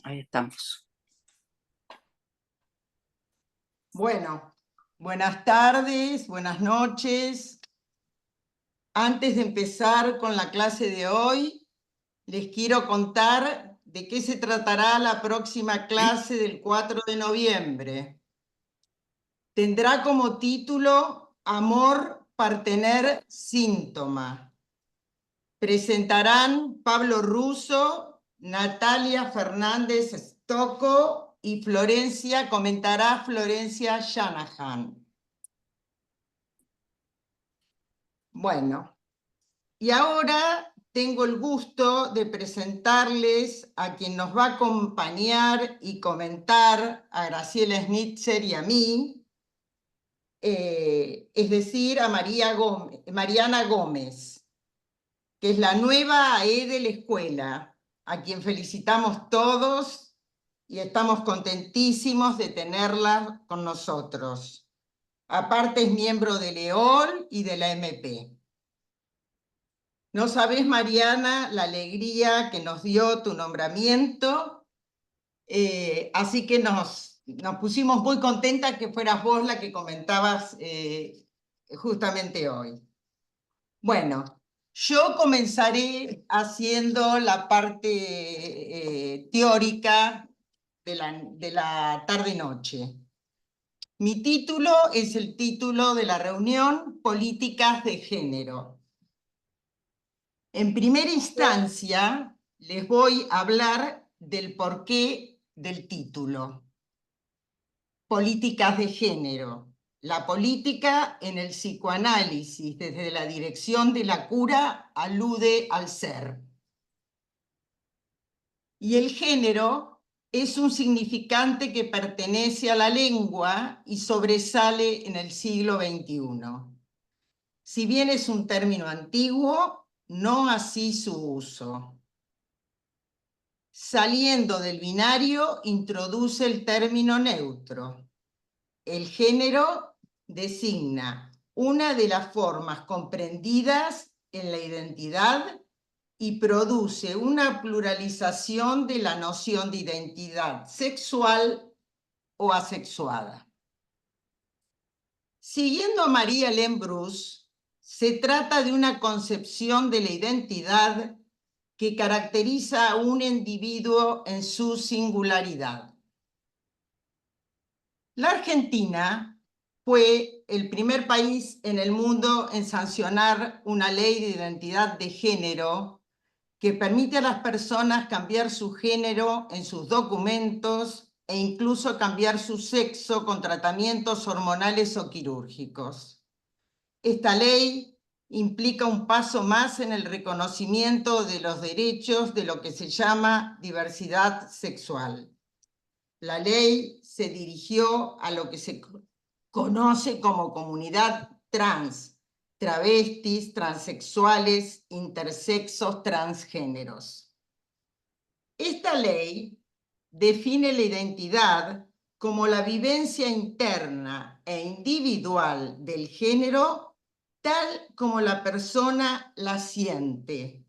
Ahí estamos. Bueno, buenas tardes, buenas noches. Antes de empezar con la clase de hoy, les quiero contar de qué se tratará la próxima clase del 4 de noviembre. Tendrá como título Amor, Partener, Síntoma. Presentarán Pablo Russo, Natalia Fernández Stocco y comentará Florencia Shanahan. Bueno, y ahora tengo el gusto de presentarles a quien nos va a acompañar y comentar, a Graciela Schnitzer y a mí, es decir, a Mariana Gómez, que es la nueva AE de la escuela, a quien felicitamos todos y estamos contentísimos de tenerla con nosotros. Aparte es miembro de LEOL y de la MP. No sabés, Mariana, la alegría que nos dio tu nombramiento, así que nos pusimos muy contentas que fueras vos la que comentabas justamente hoy. Bueno, yo comenzaré haciendo la parte teórica de la tarde-noche. Mi título es el título de la reunión Políticas de Género. En primera instancia, les voy a hablar del porqué del título. Políticas de género. La política en el psicoanálisis desde la dirección de la cura alude al ser. Y el género es un significante que pertenece a la lengua y sobresale en el siglo XXI. Si bien es un término antiguo, no así su uso. Saliendo del binario, introduce el término neutro. El género designa una de las formas comprendidas en la identidad y produce una pluralización de la noción de identidad sexual o asexuada. Siguiendo a María Helene Bruce, se trata de una concepción de la identidad que caracteriza a un individuo en su singularidad. La Argentina fue el primer país en el mundo en sancionar una ley de identidad de género que permite a las personas cambiar su género en sus documentos e incluso cambiar su sexo con tratamientos hormonales o quirúrgicos. Esta ley implica un paso más en el reconocimiento de los derechos de lo que se llama diversidad sexual. La ley se dirigió a lo que se conoce como comunidad trans, travestis, transexuales, intersexos, transgéneros. Esta ley define la identidad como la vivencia interna e individual del género tal como la persona la siente,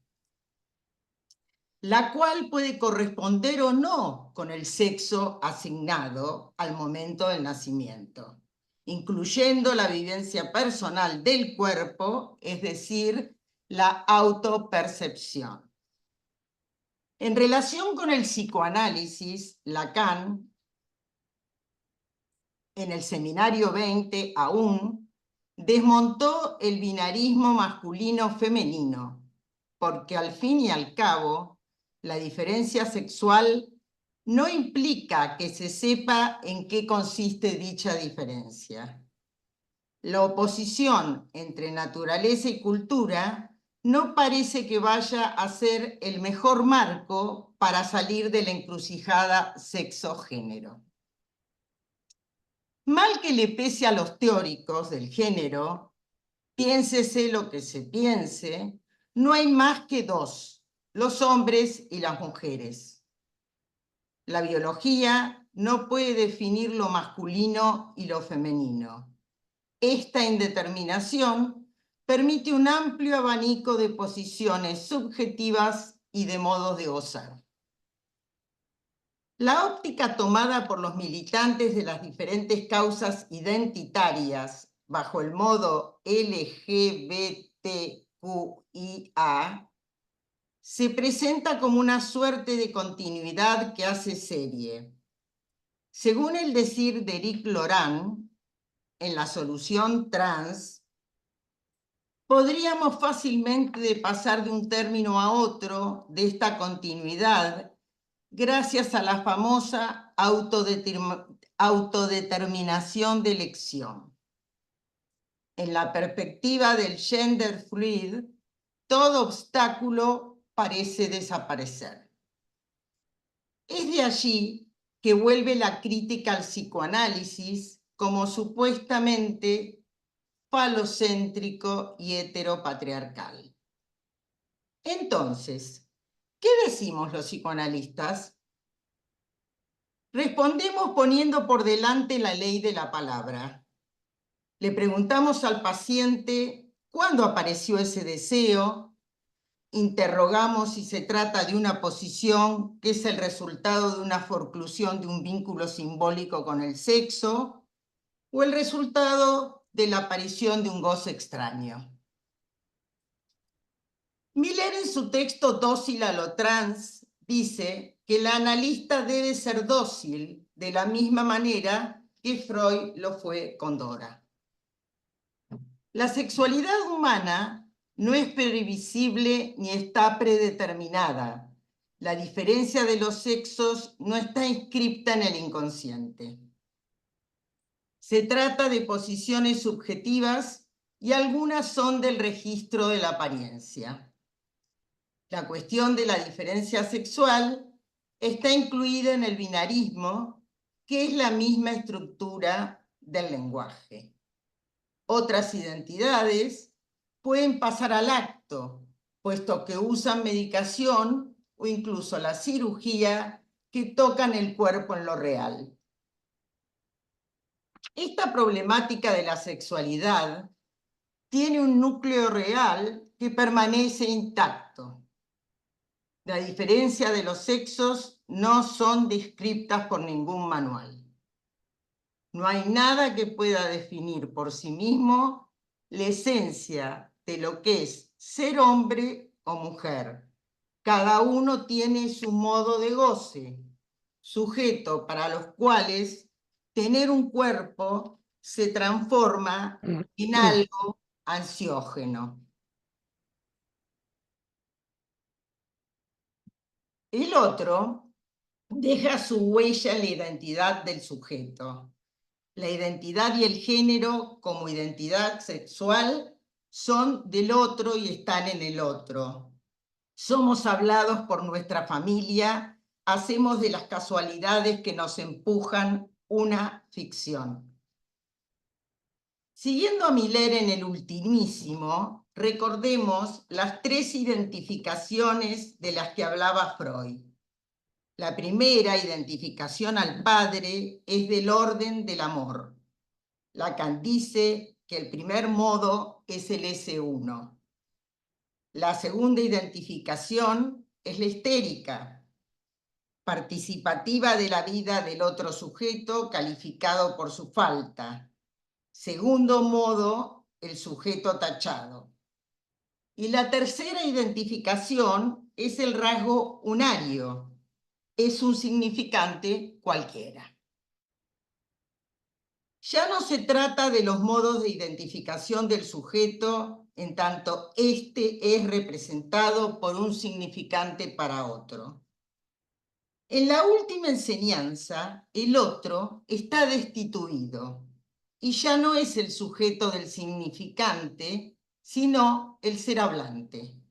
la cual puede corresponder o no con el sexo asignado al momento del nacimiento, incluyendo la vivencia personal del cuerpo, es decir, la autopercepción. En relación con el psicoanálisis, Lacan, en el Seminario 20 aún, desmontó el binarismo masculino-femenino, porque al fin y al cabo, la diferencia sexual no implica que se sepa en qué consiste dicha diferencia. La oposición entre naturaleza y cultura no parece que vaya a ser el mejor marco para salir de la encrucijada sexo-género. Mal que le pese a los teóricos del género, piénsese lo que se piense, no hay más que dos, los hombres y las mujeres. La biología no puede definir lo masculino y lo femenino. Esta indeterminación permite un amplio abanico de posiciones subjetivas y de modos de gozar. La óptica tomada por los militantes de las diferentes causas identitarias bajo el modo LGBTQIA se presenta como una suerte de continuidad que hace serie. Según el decir de Eric Laurent, en la solución trans, podríamos fácilmente pasar de un término a otro de esta continuidad gracias a la famosa autodeterminación de elección. En la perspectiva del gender fluid, todo obstáculo parece desaparecer. Es de allí que vuelve la crítica al psicoanálisis como supuestamente falocéntrico y heteropatriarcal. Entonces, ¿qué decimos los psicoanalistas? Respondemos poniendo por delante la ley de la palabra. Le preguntamos al paciente cuándo apareció ese deseo, interrogamos si se trata de una posición que es el resultado de una forclusión de un vínculo simbólico con el sexo o el resultado de la aparición de un goce extraño. Miller en su texto Dócil a lo trans dice que la analista debe ser dócil de la misma manera que Freud lo fue con Dora. La sexualidad humana no es previsible ni está predeterminada. La diferencia de los sexos no está inscripta en el inconsciente. Se trata de posiciones subjetivas y algunas son del registro de la apariencia. La cuestión de la diferencia sexual está incluida en el binarismo, que es la misma estructura del lenguaje. Otras identidades pueden pasar al acto, puesto que usan medicación o incluso la cirugía que tocan el cuerpo en lo real. Esta problemática de la sexualidad tiene un núcleo real que permanece intacto. La diferencia de los sexos no son descriptas por ningún manual. No hay nada que pueda definir por sí mismo la esencia de lo que es ser hombre o mujer. Cada uno tiene su modo de goce, sujeto para los cuales tener un cuerpo se transforma en algo ansiógeno. El otro deja su huella en la identidad del sujeto. La identidad y el género como identidad sexual son del otro y están en el otro. Somos hablados por nuestra familia, hacemos de las casualidades que nos empujan una ficción. Siguiendo a Miller en el ultimísimo, recordemos las tres identificaciones de las que hablaba Freud. La primera identificación al padre es del orden del amor. Lacan dice que el primer modo es el S1. La segunda identificación es la histérica, participativa de la vida del otro sujeto calificado por su falta. Segundo modo, el sujeto tachado. Y la tercera identificación es el rasgo unario. Es un significante cualquiera. Ya no se trata de los modos de identificación del sujeto en tanto éste es representado por un significante para otro. En la última enseñanza, el otro está destituido y ya no es el sujeto del significante, sino el ser hablante.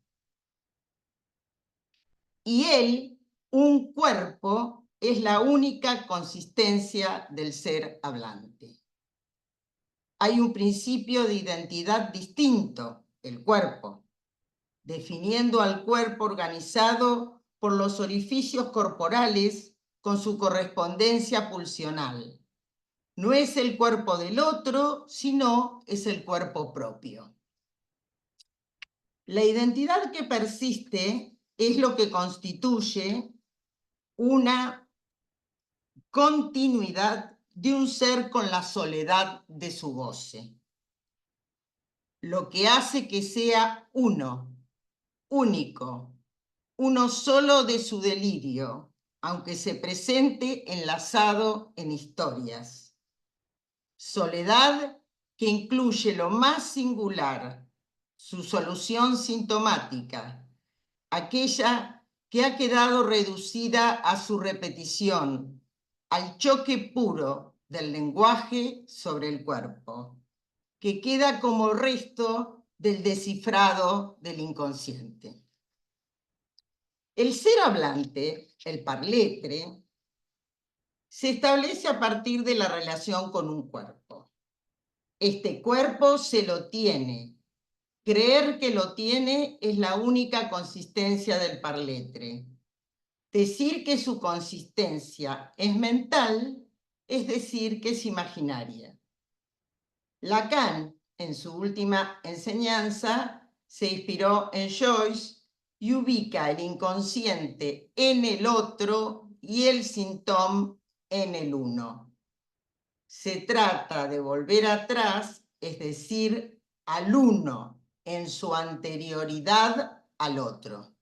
Y él, un cuerpo, es la única consistencia del ser hablante. Hay un principio de identidad distinto, el cuerpo, definiendo al cuerpo organizado por los orificios corporales con su correspondencia pulsional. No es el cuerpo del otro, sino es el cuerpo propio. La identidad que persiste es lo que constituye una continuidad de un ser con la soledad de su goce. Lo que hace que sea uno, único, uno solo de su delirio, aunque se presente enlazado en historias. Soledad que incluye lo más singular, su solución sintomática, aquella que ha quedado reducida a su repetición, al choque puro del lenguaje sobre el cuerpo, que queda como resto del descifrado del inconsciente. El ser hablante, el parletre, se establece a partir de la relación con un cuerpo. Este cuerpo se lo tiene. Creer que lo tiene es la única consistencia del parletre. Decir que su consistencia es mental es decir que es imaginaria. Lacan, en su última enseñanza, se inspiró en Joyce y ubica el inconsciente en el otro y el síntoma en el uno. Se trata de volver atrás, es decir, al uno en su anterioridad al otro.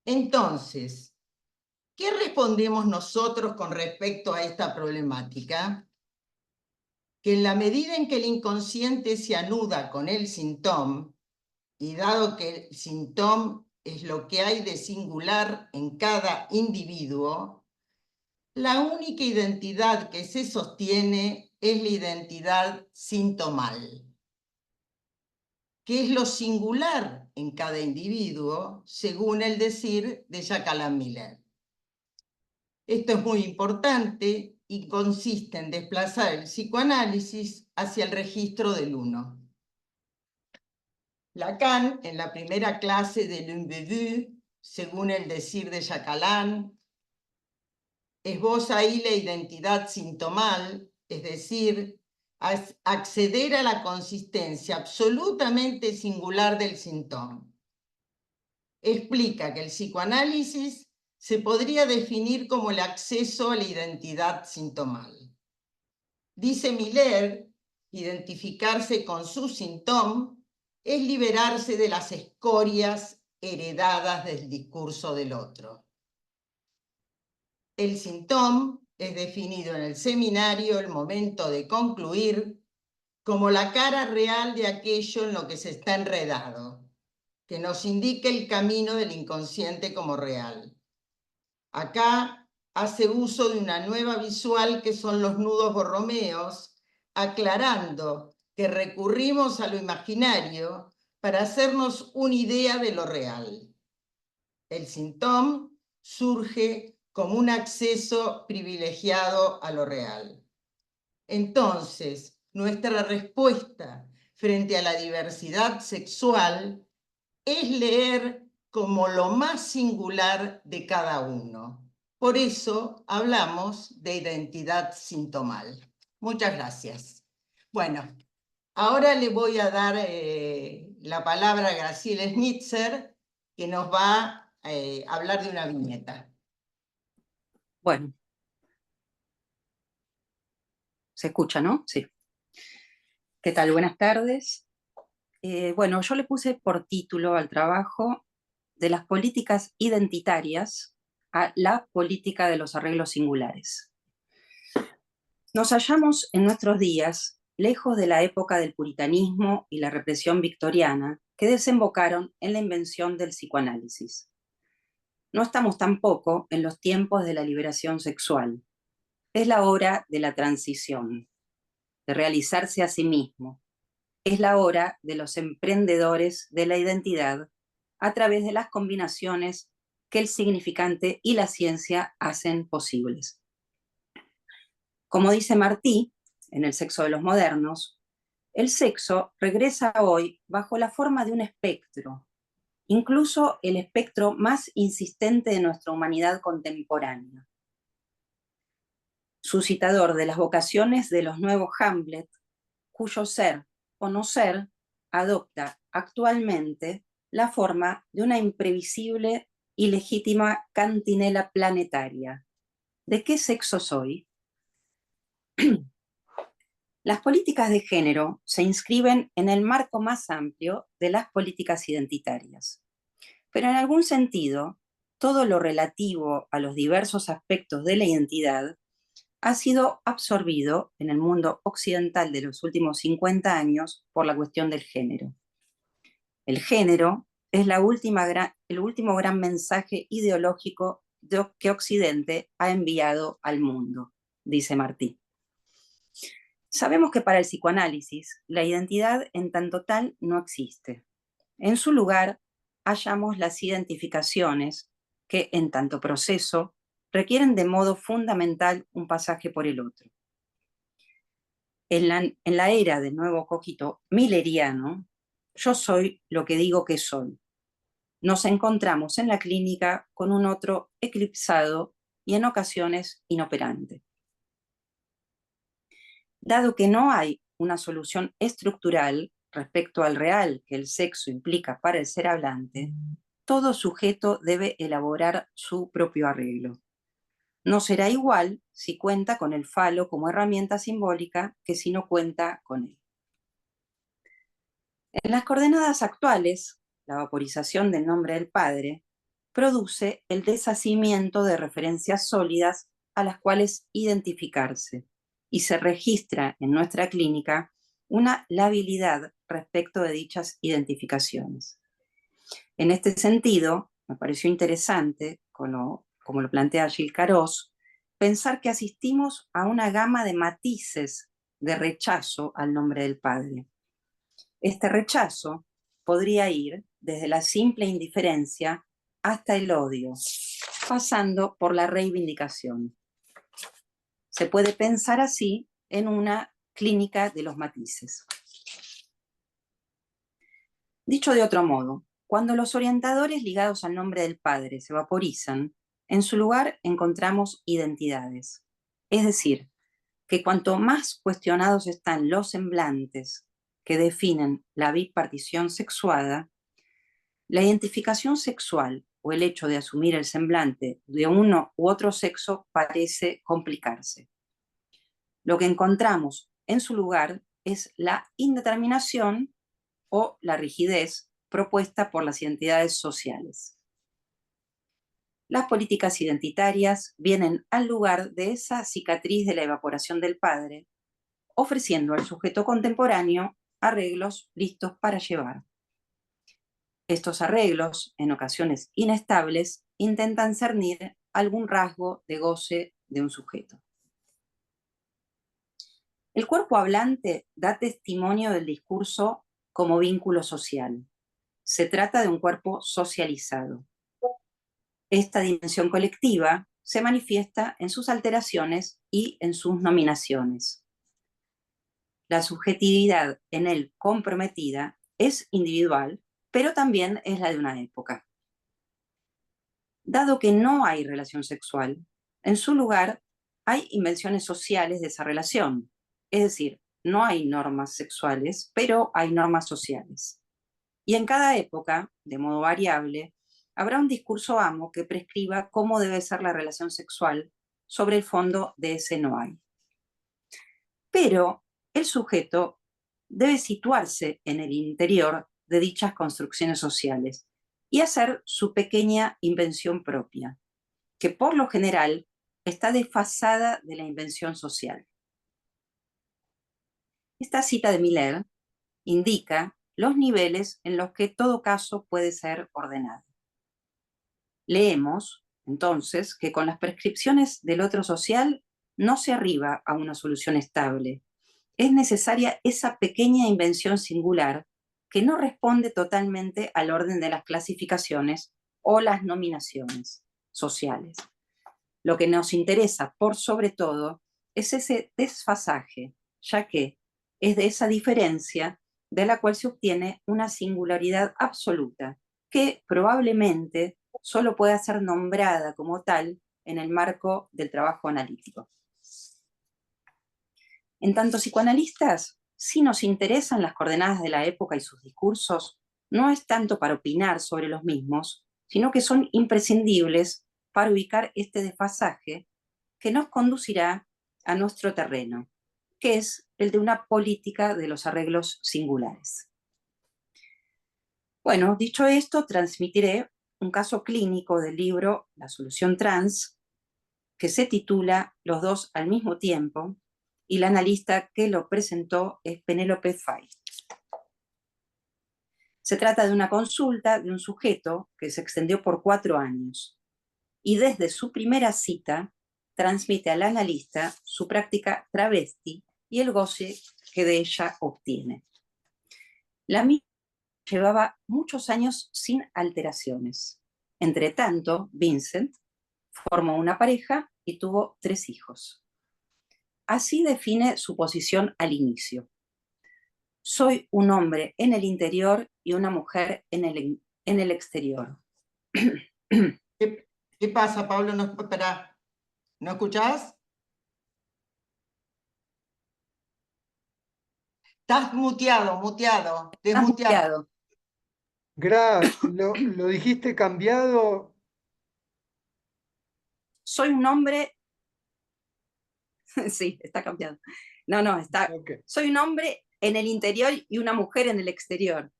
Entonces, ¿qué respondemos nosotros con respecto a esta problemática? Que en la medida en que el inconsciente se anuda con el síntoma, y dado que el síntoma es lo que hay de singular en cada individuo, la única identidad que se sostiene es la identidad sintomal, que es lo singular en cada individuo, según el decir de Jacques Miller. Esto es muy importante y consiste en desplazar el psicoanálisis hacia el registro del uno. Lacan, en la primera clase de L'Unbevue, según el decir de Jacques, esboza ahí la identidad sintomal, es decir, acceder a la consistencia absolutamente singular del síntoma. Explica que el psicoanálisis se podría definir como el acceso a la identidad sintomal. Dice Miller, identificarse con su síntoma es liberarse de las escorias heredadas del discurso del otro. El síntoma es definido en el seminario, el momento de concluir, como la cara real de aquello en lo que se está enredado, que nos indica el camino del inconsciente como real. Acá hace uso de una nueva visual que son los nudos borromeos, aclarando que recurrimos a lo imaginario para hacernos una idea de lo real. El síntoma surge como un acceso privilegiado a lo real. Entonces, nuestra respuesta frente a la diversidad sexual es leer como lo más singular de cada uno. Por eso hablamos de identidad sintomal. Muchas gracias. Bueno, ahora le voy a dar la palabra a Graciela Schnitzer, que nos va a hablar de una viñeta. Bueno, se escucha, ¿no? Sí. ¿Qué tal? Buenas tardes. Bueno, yo le puse por título al trabajo de las políticas identitarias a la política de los arreglos singulares. Nos hallamos en nuestros días lejos de la época del puritanismo y la represión victoriana que desembocaron en la invención del psicoanálisis. No estamos tampoco en los tiempos de la liberación sexual. Es la hora de la transición, de realizarse a sí mismo. Es la hora de los emprendedores de la identidad a través de las combinaciones que el significante y la ciencia hacen posibles. Como dice Martí, en El sexo de los modernos, el sexo regresa hoy bajo la forma de un espectro, incluso el espectro más insistente de nuestra humanidad contemporánea. Suscitador de las vocaciones de los nuevos Hamlet, cuyo ser o no ser adopta actualmente la forma de una imprevisible y legítima cantinela planetaria, ¿De qué sexo soy? Las políticas de género se inscriben en el marco más amplio de las políticas identitarias, pero en algún sentido, todo lo relativo a los diversos aspectos de la identidad ha sido absorbido en el mundo occidental de los últimos 50 años por la cuestión del género. El género es el último gran mensaje ideológico que Occidente ha enviado al mundo, dice Martí. Sabemos que para el psicoanálisis la identidad en tanto tal no existe. En su lugar, hallamos las identificaciones que, en tanto proceso, requieren de modo fundamental un pasaje por el otro. En la era del nuevo cogito milleriano, yo soy lo que digo que soy. Nos encontramos en la clínica con un otro eclipsado y en ocasiones inoperante. Dado que no hay una solución estructural respecto al real que el sexo implica para el ser hablante, todo sujeto debe elaborar su propio arreglo. No será igual si cuenta con el falo como herramienta simbólica que si no cuenta con él. En las coordenadas actuales, la vaporización del nombre del padre produce el deshacimiento de referencias sólidas a las cuales identificarse y se registra en nuestra clínica una labilidad respecto de dichas identificaciones. En este sentido, me pareció interesante, como lo plantea Gilles Carós, pensar que asistimos a una gama de matices de rechazo al nombre del padre. Este rechazo podría ir desde la simple indiferencia hasta el odio, pasando por la reivindicación. Se puede pensar así en una clínica de los matices. Dicho de otro modo, cuando los orientadores ligados al nombre del padre se vaporizan, en su lugar encontramos identidades. Es decir, que cuanto más cuestionados están los semblantes que definen la bipartición sexuada, la identificación sexual o el hecho de asumir el semblante de uno u otro sexo parece complicarse. Lo que encontramos en su lugar es la indeterminación o la rigidez propuesta por las identidades sociales. Las políticas identitarias vienen al lugar de esa cicatriz de la evaporación del padre, ofreciendo al sujeto contemporáneo arreglos listos para llevar. Estos arreglos, en ocasiones inestables, intentan cernir algún rasgo de goce de un sujeto. El cuerpo hablante da testimonio del discurso como vínculo social. Se trata de un cuerpo socializado. Esta dimensión colectiva se manifiesta en sus alteraciones y en sus nominaciones. La subjetividad en él comprometida es individual, pero también es la de una época. Dado que no hay relación sexual, en su lugar hay invenciones sociales de esa relación, es decir, no hay normas sexuales, pero hay normas sociales. Y en cada época, de modo variable, habrá un discurso amo que prescriba cómo debe ser la relación sexual sobre el fondo de ese no hay. Pero el sujeto debe situarse en el interior de dichas construcciones sociales y hacer su pequeña invención propia, que por lo general está desfasada de la invención social. Esta cita de Miller indica los niveles en los que todo caso puede ser ordenado. Leemos, entonces, que con las prescripciones del otro social no se arriba a una solución estable. Es necesaria esa pequeña invención singular que no responde totalmente al orden de las clasificaciones o las nominaciones sociales. Lo que nos interesa, por sobre todo, es ese desfasaje, ya que es de esa diferencia de la cual se obtiene una singularidad absoluta, que probablemente solo pueda ser nombrada como tal en el marco del trabajo analítico. En tanto psicoanalistas, si nos interesan las coordenadas de la época y sus discursos, no es tanto para opinar sobre los mismos, sino que son imprescindibles para ubicar este desfasaje que nos conducirá a nuestro terreno, que es el de una política de los arreglos singulares. Bueno, dicho esto, transmitiré un caso clínico del libro La solución trans, que se titula Los dos al mismo tiempo, y la analista que lo presentó es Penélope Fay. Se trata de una consulta de un sujeto que se extendió por 4 años y desde su primera cita transmite al analista su práctica travesti y el goce que de ella obtiene. La misma llevaba muchos años sin alteraciones. Entre tanto, Vincent formó una pareja y tuvo 3 hijos. Así define su posición al inicio. Soy un hombre en el interior y una mujer en el exterior. ¿Qué pasa, Pablo? No, espera, ¿no escuchás? Estás muteado, Estás desmuteado. muteado. Gra, lo dijiste cambiado. Soy un hombre. Sí, está cambiado. No, está. Ok. Soy un hombre en el interior y una mujer en el exterior.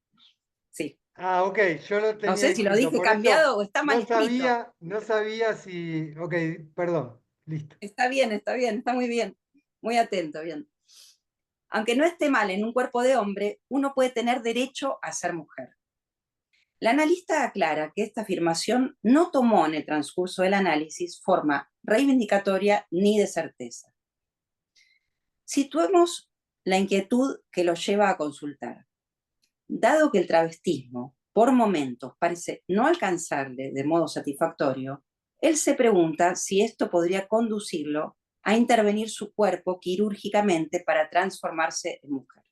Sí. Ah, ok, yo lo No tenía sé si lo distinto. dije Por eso cambiado o está mal escrito. no sabía si. Ok, perdón, listo. Está bien, está muy bien. Muy atento, bien. Aunque no esté mal en un cuerpo de hombre, uno puede tener derecho a ser mujer. La analista aclara que esta afirmación no tomó en el transcurso del análisis forma reivindicatoria ni de certeza. Situemos la inquietud que lo lleva a consultar. Dado que el travestismo, por momentos, parece no alcanzarle de modo satisfactorio, él se pregunta si esto podría conducirlo a intervenir su cuerpo quirúrgicamente para transformarse en mujer.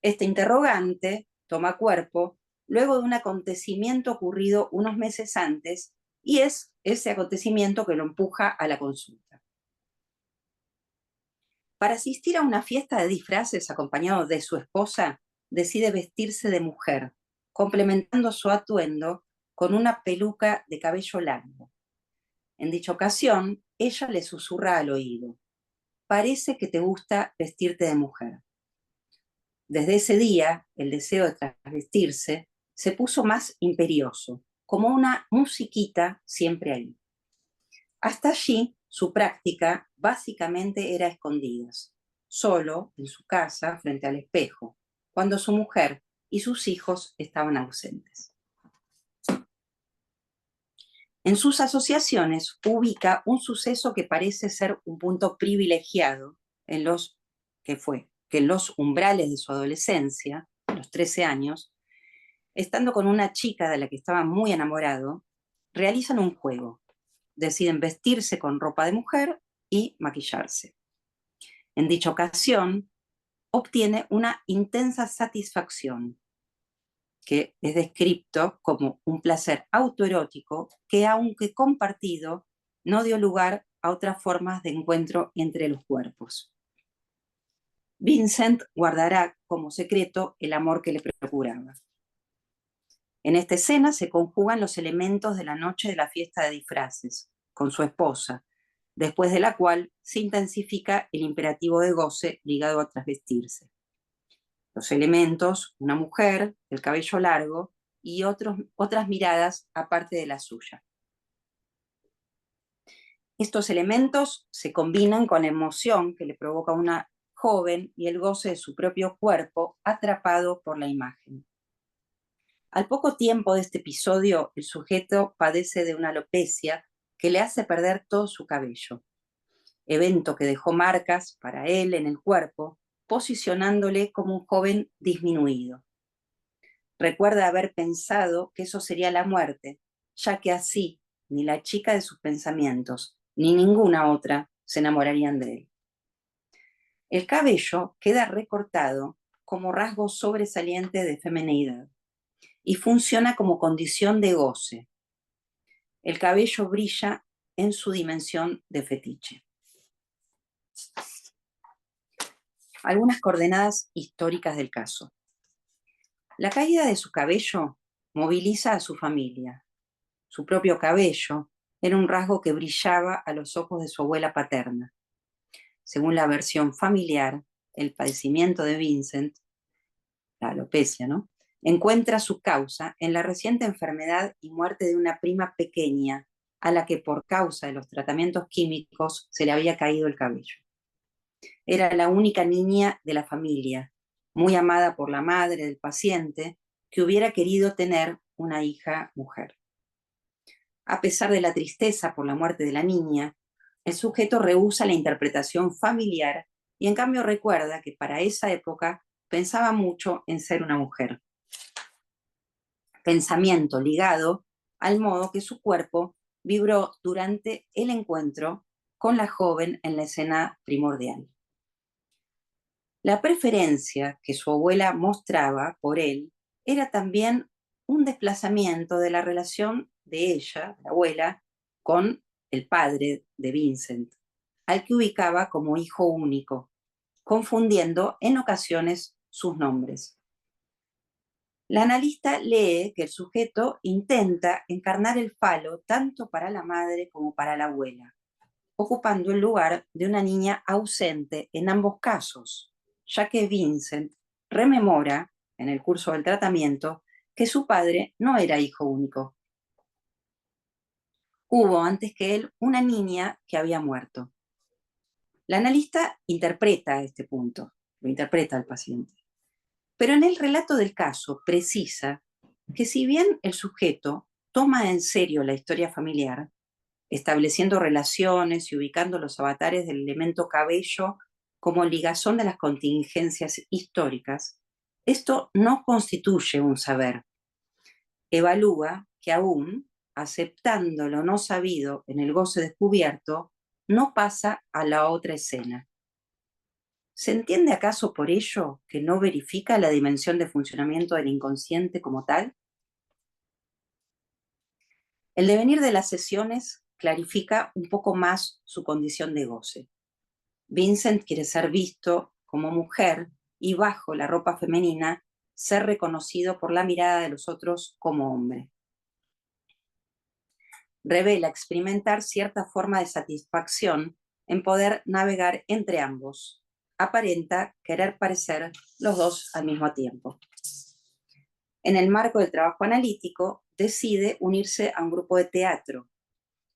Este interrogante toma cuerpo luego de un acontecimiento ocurrido unos meses antes y es ese acontecimiento que lo empuja a la consulta. Para asistir a una fiesta de disfraces acompañado de su esposa, decide vestirse de mujer, complementando su atuendo con una peluca de cabello largo. En dicha ocasión, ella le susurra al oído: parece que te gusta vestirte de mujer. Desde ese día, el deseo de travestirse se puso más imperioso, como una musiquita siempre ahí. Hasta allí, su práctica básicamente era a escondidas, solo en su casa frente al espejo, cuando su mujer y sus hijos estaban ausentes. En sus asociaciones ubica un suceso que parece ser un punto privilegiado en los que en los umbrales de su adolescencia, los 13 años, estando con una chica de la que estaba muy enamorado, realizan un juego. Deciden vestirse con ropa de mujer y maquillarse. En dicha ocasión, obtiene una intensa satisfacción, que es descrito como un placer autoerótico que, aunque compartido, no dio lugar a otras formas de encuentro entre los cuerpos. Vincent guardará como secreto el amor que le procuraba. En esta escena se conjugan los elementos de la noche de la fiesta de disfraces, con su esposa, después de la cual se intensifica el imperativo de goce ligado a trasvestirse. Los elementos, una mujer, el cabello largo y otras miradas aparte de la suya. Estos elementos se combinan con la emoción que le provoca a una joven y el goce de su propio cuerpo atrapado por la imagen. Al poco tiempo de este episodio, el sujeto padece de una alopecia que le hace perder todo su cabello, evento que dejó marcas para él en el cuerpo, posicionándole como un joven disminuido. Recuerda haber pensado que eso sería la muerte, ya que así ni la chica de sus pensamientos ni ninguna otra se enamorarían de él. El cabello queda recortado como rasgo sobresaliente de femineidad y funciona como condición de goce. El cabello brilla en su dimensión de fetiche. Algunas coordenadas históricas del caso. La caída de su cabello moviliza a su familia. Su propio cabello, Era un rasgo que brillaba a los ojos de su abuela paterna. Según la versión familiar, el padecimiento de Vincent, la alopecia, ¿no?, encuentra su causa en la reciente enfermedad y muerte de una prima pequeña, a la que por causa de los tratamientos químicos se le había caído el cabello. Era la única niña de la familia, muy amada por la madre del paciente, que hubiera querido tener una hija mujer. A pesar de la tristeza por la muerte de la niña, el sujeto rehúsa la interpretación familiar y en cambio recuerda que para esa época pensaba mucho en ser una mujer. Pensamiento ligado al modo que su cuerpo vibró durante el encuentro con la joven en la escena primordial. La preferencia que su abuela mostraba por él era también un desplazamiento de la relación de ella, la abuela, con el padre de Vincent, al que ubicaba como hijo único, confundiendo en ocasiones sus nombres. La analista lee que el sujeto intenta encarnar el falo tanto para la madre como para la abuela, ocupando el lugar de una niña ausente en ambos casos, ya que Vincent rememora, en el curso del tratamiento, que su padre no era hijo único. Hubo antes que él una niña que había muerto. La analista interpreta este punto, lo interpreta al paciente. Pero en el relato del caso precisa que si bien el sujeto toma en serio la historia familiar, estableciendo relaciones y ubicando los avatares del elemento cabello como ligazón de las contingencias históricas, esto no constituye un saber. Evalúa que aún, aceptando lo no sabido en el goce descubierto, no pasa a la otra escena. ¿Se entiende acaso por ello que no verifica la dimensión de funcionamiento del inconsciente como tal? El devenir de las sesiones clarifica un poco más su condición de goce. Vincent quiere ser visto como mujer y bajo la ropa femenina ser reconocido por la mirada de los otros como hombre. Revela experimentar cierta forma de satisfacción en poder navegar entre ambos. Aparenta querer parecer los dos al mismo tiempo. En el marco del trabajo analítico, decide unirse a un grupo de teatro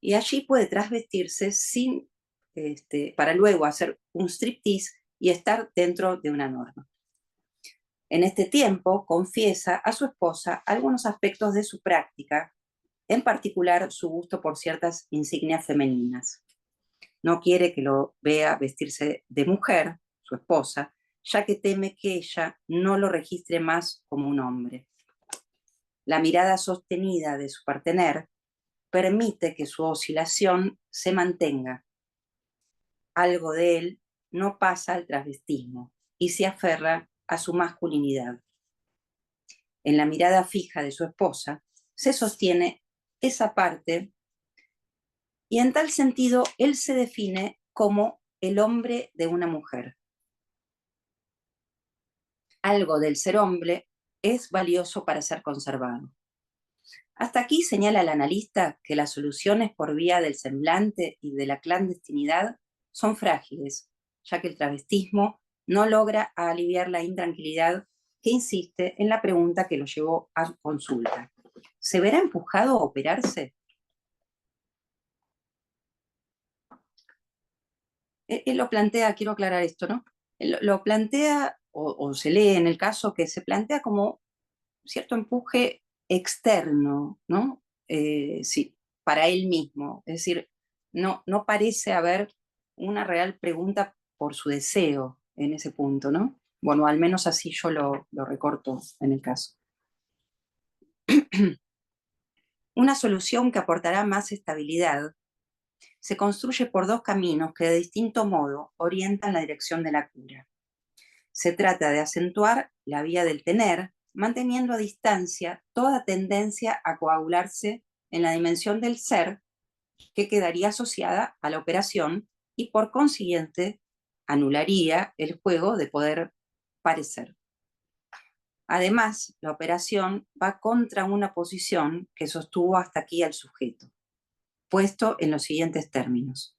y allí puede trasvestirse para luego hacer un striptease y estar dentro de una norma. En este tiempo, confiesa a su esposa algunos aspectos de su práctica, en particular su gusto por ciertas insignias femeninas. No quiere que lo vea vestirse de mujer, su esposa, ya que teme que ella no lo registre más como un hombre. La mirada sostenida de su partener permite que su oscilación se mantenga. Algo de él no pasa al transvestismo y se aferra a su masculinidad. En la mirada fija de su esposa se sostiene esa parte y en tal sentido él se define como el hombre de una mujer. Algo del ser hombre es valioso para ser conservado. Hasta aquí señala el analista que las soluciones por vía del semblante y de la clandestinidad son frágiles, ya que el travestismo no logra aliviar la intranquilidad que insiste en la pregunta que lo llevó a consulta. ¿Se verá empujado a operarse? Él lo plantea, quiero aclarar esto, ¿no? Él lo plantea, o se lee en el caso que se plantea como cierto empuje externo, ¿no? Sí, para él mismo. Es decir, no parece haber una real pregunta por su deseo en ese punto, ¿no? Bueno, al menos así yo lo recorto en el caso. Una solución que aportará más estabilidad se construye por dos caminos que de distinto modo orientan la dirección de la cura. Se trata de acentuar la vía del tener, manteniendo a distancia toda tendencia a coagularse en la dimensión del ser que quedaría asociada a la operación y por consiguiente anularía el juego de poder parecer. Además, la operación va contra una posición que sostuvo hasta aquí al sujeto. puesto en los siguientes términos.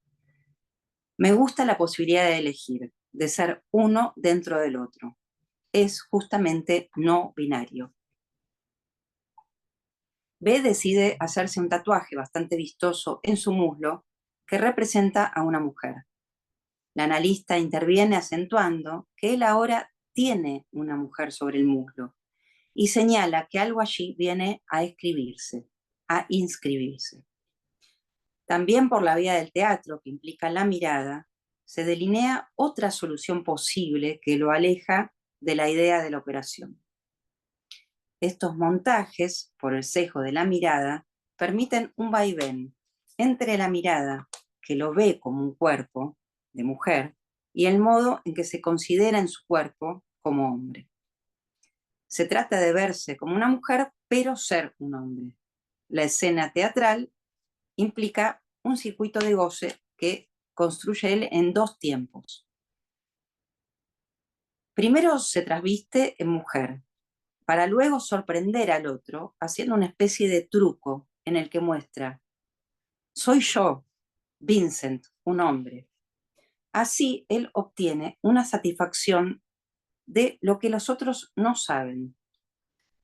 Me gusta la posibilidad de elegir, de ser uno dentro del otro. Es justamente no binario. B decide hacerse un tatuaje bastante vistoso en su muslo que representa a una mujer. La analista interviene acentuando que él ahora tiene una mujer sobre el muslo y señala que algo allí viene a escribirse, a inscribirse. También por la vía del teatro, que implica la mirada, se delinea otra solución posible que lo aleja de la idea de la operación. Estos montajes, por el sesgo de la mirada, permiten un vaivén entre la mirada, que lo ve como un cuerpo de mujer, y el modo en que se considera en su cuerpo como hombre. Se trata de verse como una mujer, pero ser un hombre. La escena teatral implica un circuito de goce que construye él en dos tiempos. Primero se trasviste en mujer, para luego sorprender al otro haciendo una especie de truco en el que muestra: soy yo, Vincent, un hombre. Así él obtiene una satisfacción de lo que los otros no saben,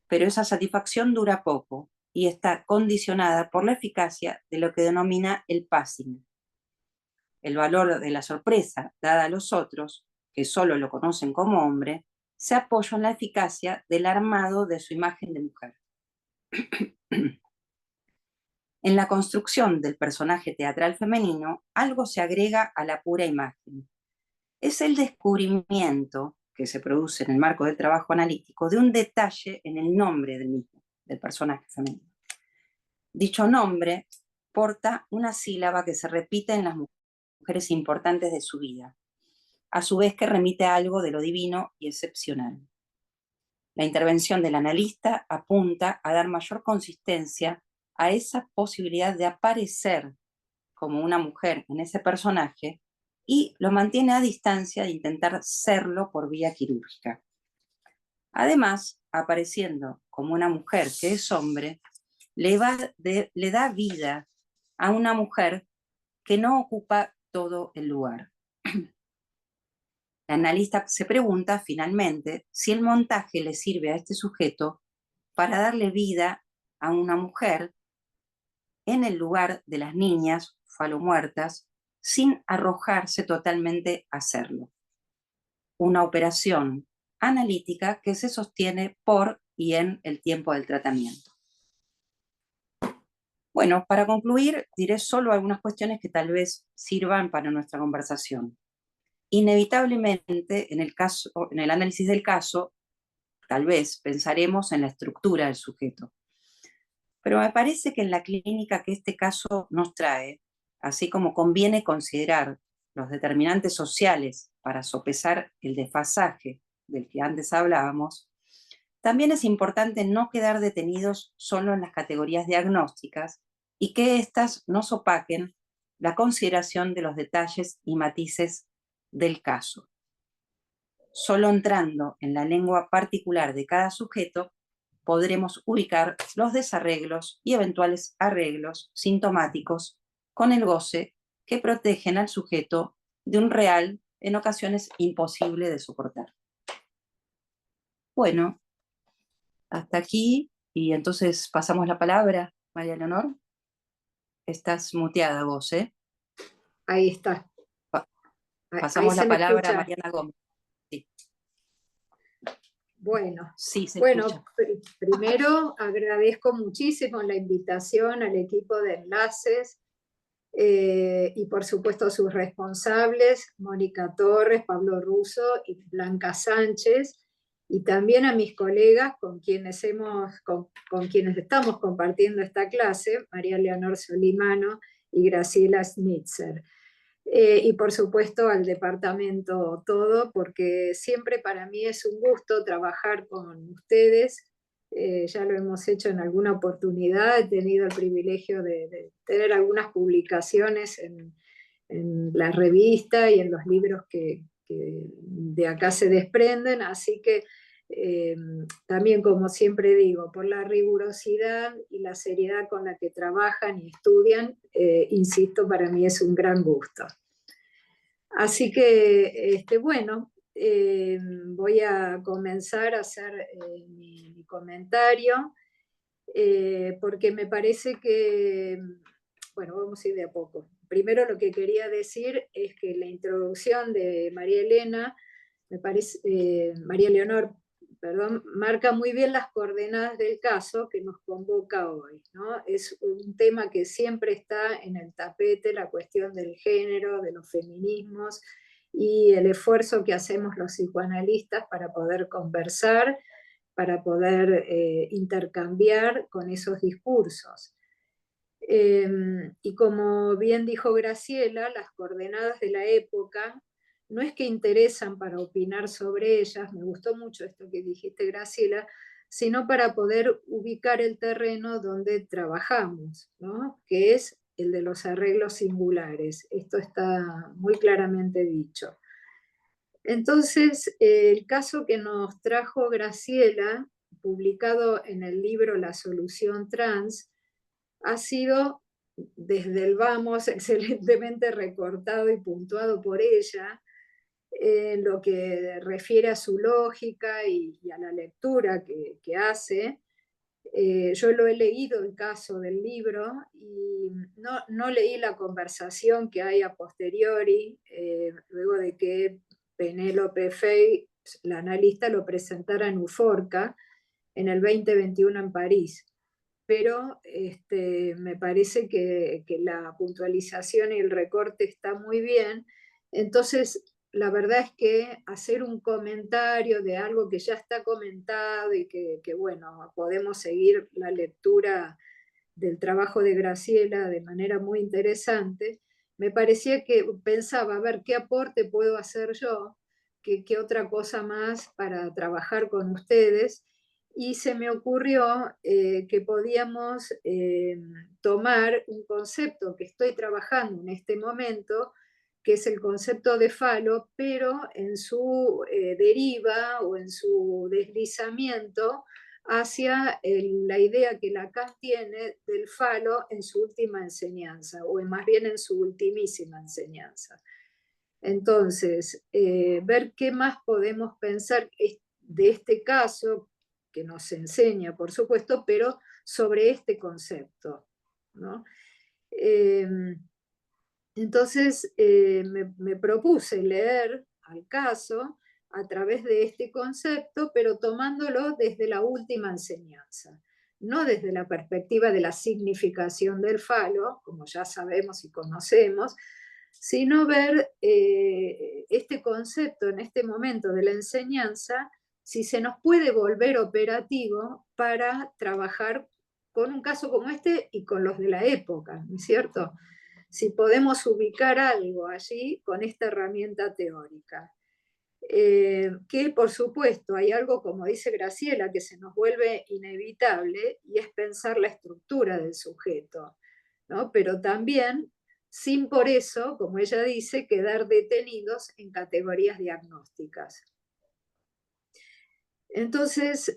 pero esa satisfacción dura poco y está condicionada por la eficacia de lo que denomina el passing. El valor de la sorpresa dada a los otros, que solo lo conocen como hombre, se apoya en la eficacia del armado de su imagen de mujer. En la construcción del personaje teatral femenino, algo se agrega a la pura imagen. Es el descubrimiento que se produce en el marco del trabajo analítico de un detalle en el nombre del mismo, del personaje femenino. Dicho nombre porta una sílaba que se repite en las mujeres importantes de su vida, a su vez que remite a algo de lo divino y excepcional. La intervención del analista apunta a dar mayor consistencia a esa posibilidad de aparecer como una mujer en ese personaje y lo mantiene a distancia de intentar serlo por vía quirúrgica. Además, apareciendo como una mujer que es hombre, le da vida a una mujer que no ocupa todo el lugar. La analista se pregunta, finalmente, si el montaje le sirve a este sujeto para darle vida a una mujer en el lugar de las niñas falomuertas, sin arrojarse totalmente a hacerlo. Una operación analítica que se sostiene por y en el tiempo del tratamiento. Bueno, para concluir, diré solo algunas cuestiones que tal vez sirvan para nuestra conversación. Inevitablemente, en el análisis del caso, tal vez pensaremos en la estructura del sujeto. Pero me parece que en la clínica que este caso nos trae, así como conviene considerar los determinantes sociales para sopesar el desfasaje del que antes hablábamos, también es importante no quedar detenidos solo en las categorías diagnósticas y que éstas nos opaquen la consideración de los detalles y matices del caso. Solo entrando en la lengua particular de cada sujeto podremos ubicar los desarreglos y eventuales arreglos sintomáticos con el goce que protegen al sujeto de un real, en ocasiones imposible de soportar. Bueno, hasta aquí, y entonces pasamos la palabra, María Leonor. Estás muteada vos, ¿eh? Ahí está. Pasamos la palabra a Mariana Gómez. Sí. Bueno, sí, primero agradezco muchísimo la invitación al equipo de Enlaces y por supuesto a sus responsables, Mónica Torres, Pablo Russo y Blanca Sánchez, y también a mis colegas con quienes estamos compartiendo esta clase, María Leonor Solimano y Graciela Schnitzer. Y por supuesto al departamento todo, porque siempre para mí es un gusto trabajar con ustedes. Ya lo hemos hecho en alguna oportunidad, he tenido el privilegio de tener algunas publicaciones en la revista y en los libros que de acá se desprenden, así que también, como siempre digo, por la rigurosidad y la seriedad con la que trabajan y estudian, insisto, para mí es un gran gusto. Así que, bueno, voy a comenzar a hacer mi comentario, porque me parece que, bueno, vamos a ir de a poco. Primero, lo que quería decir es que la introducción de María Elena, me parece, María Leonor, perdón, marca muy bien las coordenadas del caso que nos convoca hoy, ¿no? Es un tema que siempre está en el tapete, la cuestión del género, de los feminismos y el esfuerzo que hacemos los psicoanalistas para poder conversar, para poder intercambiar con esos discursos. Y como bien dijo Graciela, las coordenadas de la época no es que interesan para opinar sobre ellas, me gustó mucho esto que dijiste, Graciela, sino para poder ubicar el terreno donde trabajamos, ¿no? Que es el de los arreglos singulares. Esto está muy claramente dicho. Entonces, el caso que nos trajo Graciela, publicado en el libro La Solución Trans, ha sido desde el vamos excelentemente recortado y puntuado por ella, en lo que refiere a su lógica y a la lectura que hace. Yo lo he leído el caso del libro y no leí la conversación que hay a posteriori, luego de que Penélope Fey, la analista, lo presentara en Uforca en el 2021 en París. Pero me parece que la puntualización y el recorte está muy bien. Entonces, la verdad es que hacer un comentario de algo que ya está comentado y que bueno, podemos seguir la lectura del trabajo de Graciela de manera muy interesante, me parecía que pensaba, a ver, ¿qué aporte puedo hacer yo? ¿Qué otra cosa más para trabajar con ustedes? Y se me ocurrió que podíamos tomar un concepto que estoy trabajando en este momento, que es el concepto de falo, pero en su deriva o en su deslizamiento hacia la idea que Lacan tiene del falo en su última enseñanza, o más bien en su ultimísima enseñanza. Entonces, ver qué más podemos pensar de este caso, que nos enseña, por supuesto, pero sobre este concepto, ¿no? Entonces, me propuse leer al caso a través de este concepto, pero tomándolo desde la última enseñanza, no desde la perspectiva de la significación del falo, como ya sabemos y conocemos, sino ver este concepto en este momento de la enseñanza, si se nos puede volver operativo para trabajar con un caso como este y con los de la época, ¿no es cierto? Si podemos ubicar algo allí con esta herramienta teórica. Que por supuesto hay algo, como dice Graciela, que se nos vuelve inevitable y es pensar la estructura del sujeto, ¿no? Pero también, sin por eso, como ella dice, quedar detenidos en categorías diagnósticas. Entonces,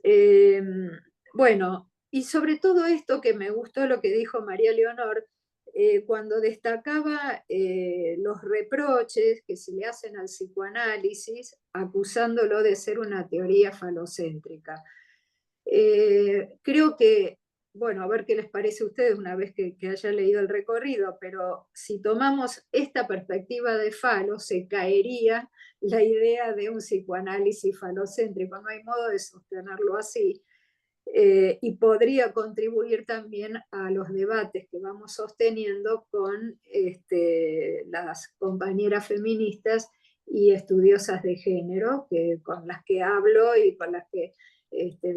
bueno, y sobre todo esto que me gustó lo que dijo María Leonor, cuando destacaba los reproches que se le hacen al psicoanálisis, acusándolo de ser una teoría falocéntrica. Creo que, bueno, a ver qué les parece a ustedes una vez que haya leído el recorrido, pero si tomamos esta perspectiva de falo, se caería la idea de un psicoanálisis falocéntrico, no hay modo de sostenerlo así. Y podría contribuir también a los debates que vamos sosteniendo con las compañeras feministas y estudiosas de género, con las que hablo y con las que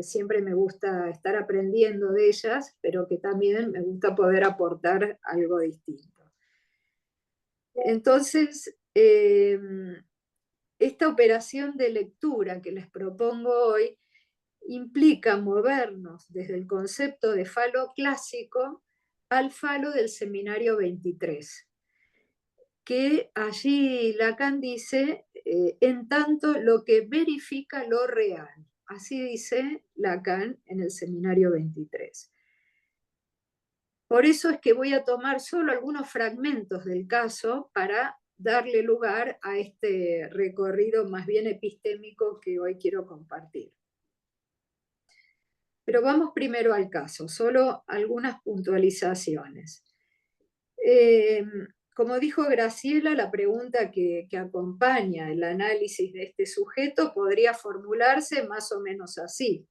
siempre me gusta estar aprendiendo de ellas, pero que también me gusta poder aportar algo distinto. Entonces, esta operación de lectura que les propongo hoy implica movernos desde el concepto de falo clásico al falo del seminario 23, que allí Lacan dice, en tanto lo que verifica lo real, así dice Lacan en el Seminario 23. Por eso es que voy a tomar solo algunos fragmentos del caso para darle lugar a este recorrido más bien epistémico que hoy quiero compartir. Pero vamos primero al caso, solo algunas puntualizaciones. Como dijo Graciela, la pregunta que acompaña el análisis de este sujeto podría formularse más o menos así.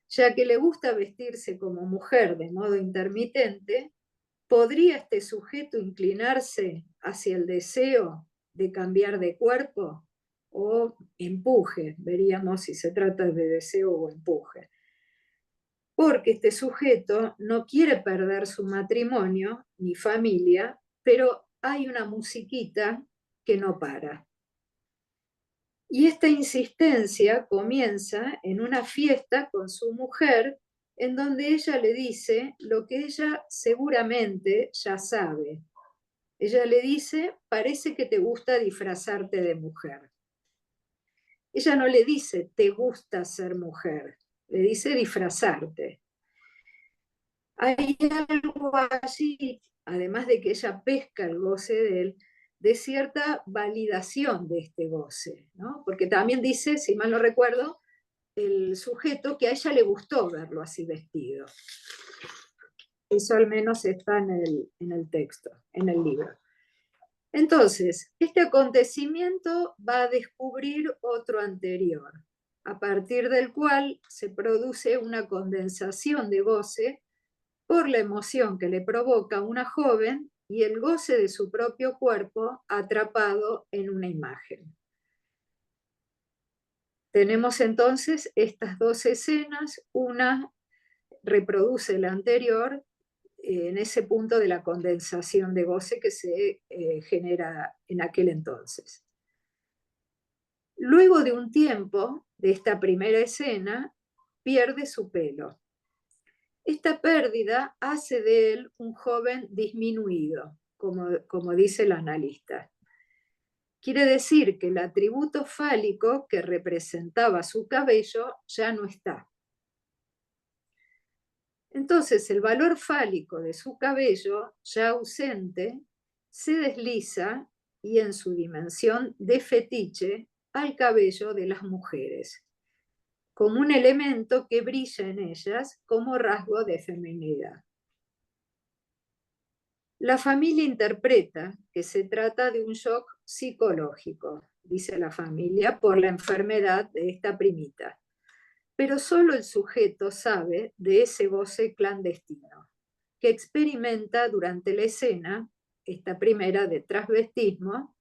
Ya que le gusta vestirse como mujer de modo intermitente, ¿podría este sujeto inclinarse hacia el deseo de cambiar de cuerpo o empuje? Veríamos si se trata de deseo o empuje. Porque este sujeto no quiere perder su matrimonio ni familia, pero hay una musiquita que no para. Y esta insistencia comienza en una fiesta con su mujer, en donde ella le dice lo que ella seguramente ya sabe. Ella le dice, parece que te gusta disfrazarte de mujer. Ella no le dice, te gusta ser mujer, le dice disfrazarte. Hay algo allí, además de que ella pesca el goce de él, de cierta validación de este goce, ¿no? Porque también dice, si mal no recuerdo, el sujeto que a ella le gustó verlo así vestido. Eso al menos está en el texto, en el libro. Entonces, este acontecimiento va a descubrir otro anterior, a partir del cual se produce una condensación de goce por la emoción que le provoca a una joven y el goce de su propio cuerpo atrapado en una imagen. Tenemos entonces estas dos escenas, una reproduce la anterior en ese punto de la condensación de goce que se genera en aquel entonces. Luego de un tiempo de esta primera escena, pierde su pelo. Esta pérdida hace de él un joven disminuido, como dice el analista. Quiere decir que el atributo fálico que representaba su cabello ya no está. Entonces el valor fálico de su cabello, ya ausente, se desliza y en su dimensión de fetiche al cabello de las mujeres, como un elemento que brilla en ellas como rasgo de feminidad. La familia interpreta que se trata de un shock psicológico, dice la familia, por la enfermedad de esta primita. Pero solo el sujeto sabe de ese goce clandestino, que experimenta durante la escena, esta primera de transvestismo,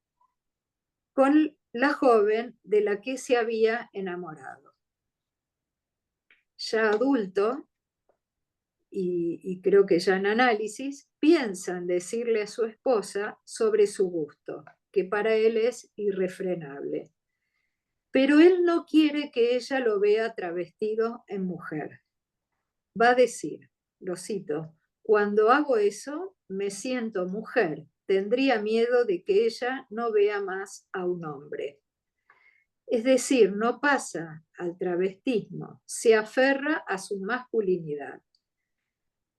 con la joven de la que se había enamorado. Ya adulto, y creo que ya en análisis, piensa en decirle a su esposa sobre su gusto, que para él es irrefrenable. Pero él no quiere que ella lo vea travestido en mujer. Va a decir, lo cito, cuando hago eso me siento mujer, tendría miedo de que ella no vea más a un hombre. Es decir, no pasa al travestismo, se aferra a su masculinidad.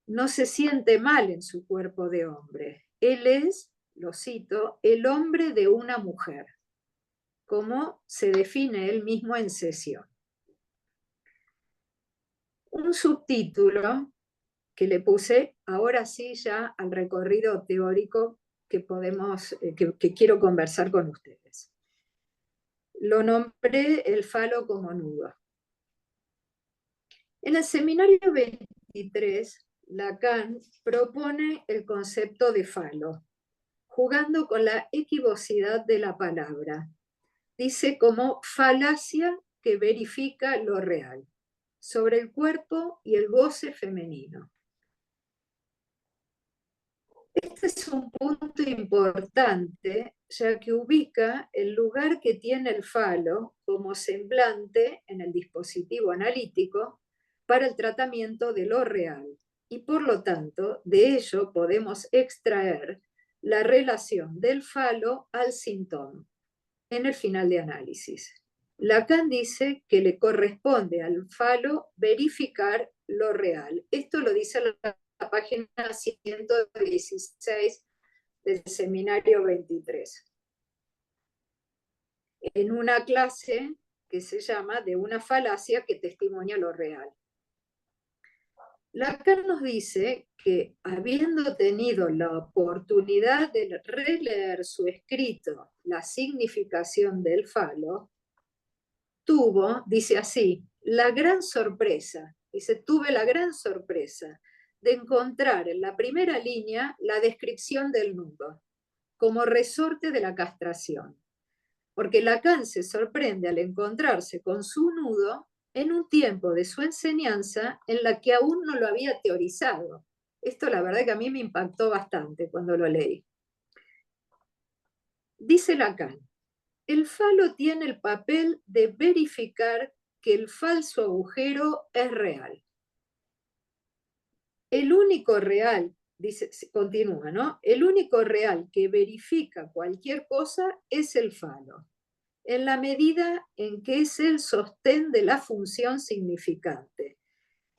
No se siente mal en su cuerpo de hombre. Él es, lo cito, el hombre de una mujer, como se define él mismo en Sesión. Un subtítulo que le puse ahora sí ya al recorrido teórico que quiero conversar con ustedes. Lo nombré el falo como nudo. En el Seminario 23, Lacan propone el concepto de falo, jugando con la equivocidad de la palabra. Dice como falacia que verifica lo real, sobre el cuerpo y el goce femenino. Este es un punto importante, ya que ubica el lugar que tiene el falo como semblante en el dispositivo analítico para el tratamiento de lo real, y por lo tanto, de ello podemos extraer la relación del falo al síntoma en el final de análisis. Lacan dice que le corresponde al falo verificar lo real. Esto lo dice la página 116 del seminario 23. En una clase que se llama De una falacia que testimonia lo real. Lacan nos dice que, habiendo tenido la oportunidad de releer su escrito La significación del falo, tuvo, dice así, la gran sorpresa, dice, tuve la gran sorpresa de encontrar en la primera línea la descripción del nudo, como resorte de la castración, porque Lacan se sorprende al encontrarse con su nudo en un tiempo de su enseñanza en la que aún no lo había teorizado. Esto la verdad que a mí me impactó bastante cuando lo leí. Dice Lacan, el falo tiene el papel de verificar que el falso agujero es real. El único real, dice, continúa, ¿no? El único real que verifica cualquier cosa es el falo, en la medida en que es el sostén de la función significante,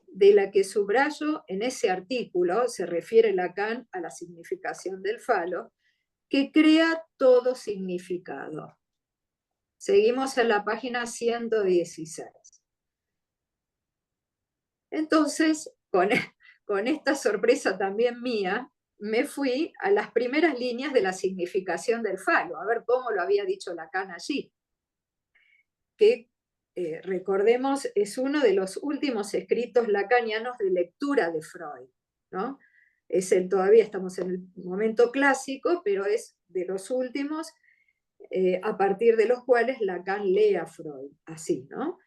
de la que subrayo en ese artículo, se refiere Lacan a la significación del falo, que crea todo significado. Seguimos en la página 116. Entonces, con esta sorpresa también mía, me fui a las primeras líneas de la significación del falo, a ver cómo lo había dicho Lacan allí, que recordemos es uno de los últimos escritos lacanianos de lectura de Freud, ¿no? Todavía estamos en el momento clásico, pero es de los últimos a partir de los cuales Lacan lee a Freud, así, ¿no?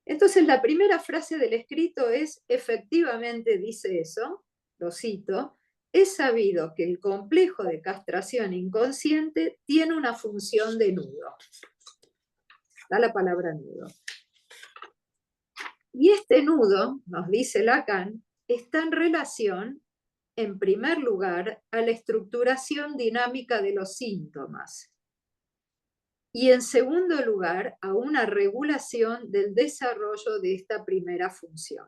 Entonces la primera frase del escrito es, efectivamente dice eso, lo cito, es sabido que el complejo de castración inconsciente tiene una función de nudo. Da la palabra nudo. Y este nudo, nos dice Lacan, está en relación, en primer lugar, a la estructuración dinámica de los síntomas. Y en segundo lugar, a una regulación del desarrollo de esta primera función.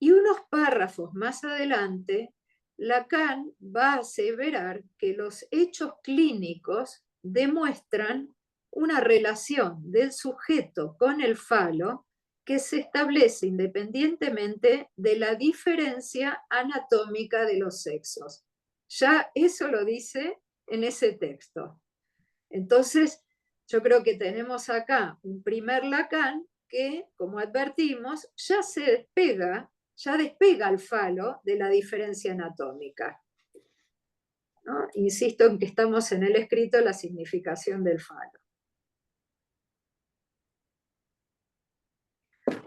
Y unos párrafos más adelante, Lacan va a aseverar que los hechos clínicos demuestran una relación del sujeto con el falo que se establece independientemente de la diferencia anatómica de los sexos. Ya eso lo dice en ese texto. Entonces, yo creo que tenemos acá un primer Lacan que, como advertimos, ya despega el falo de la diferencia anatómica, ¿no? Insisto en que estamos en el escrito La significación del falo.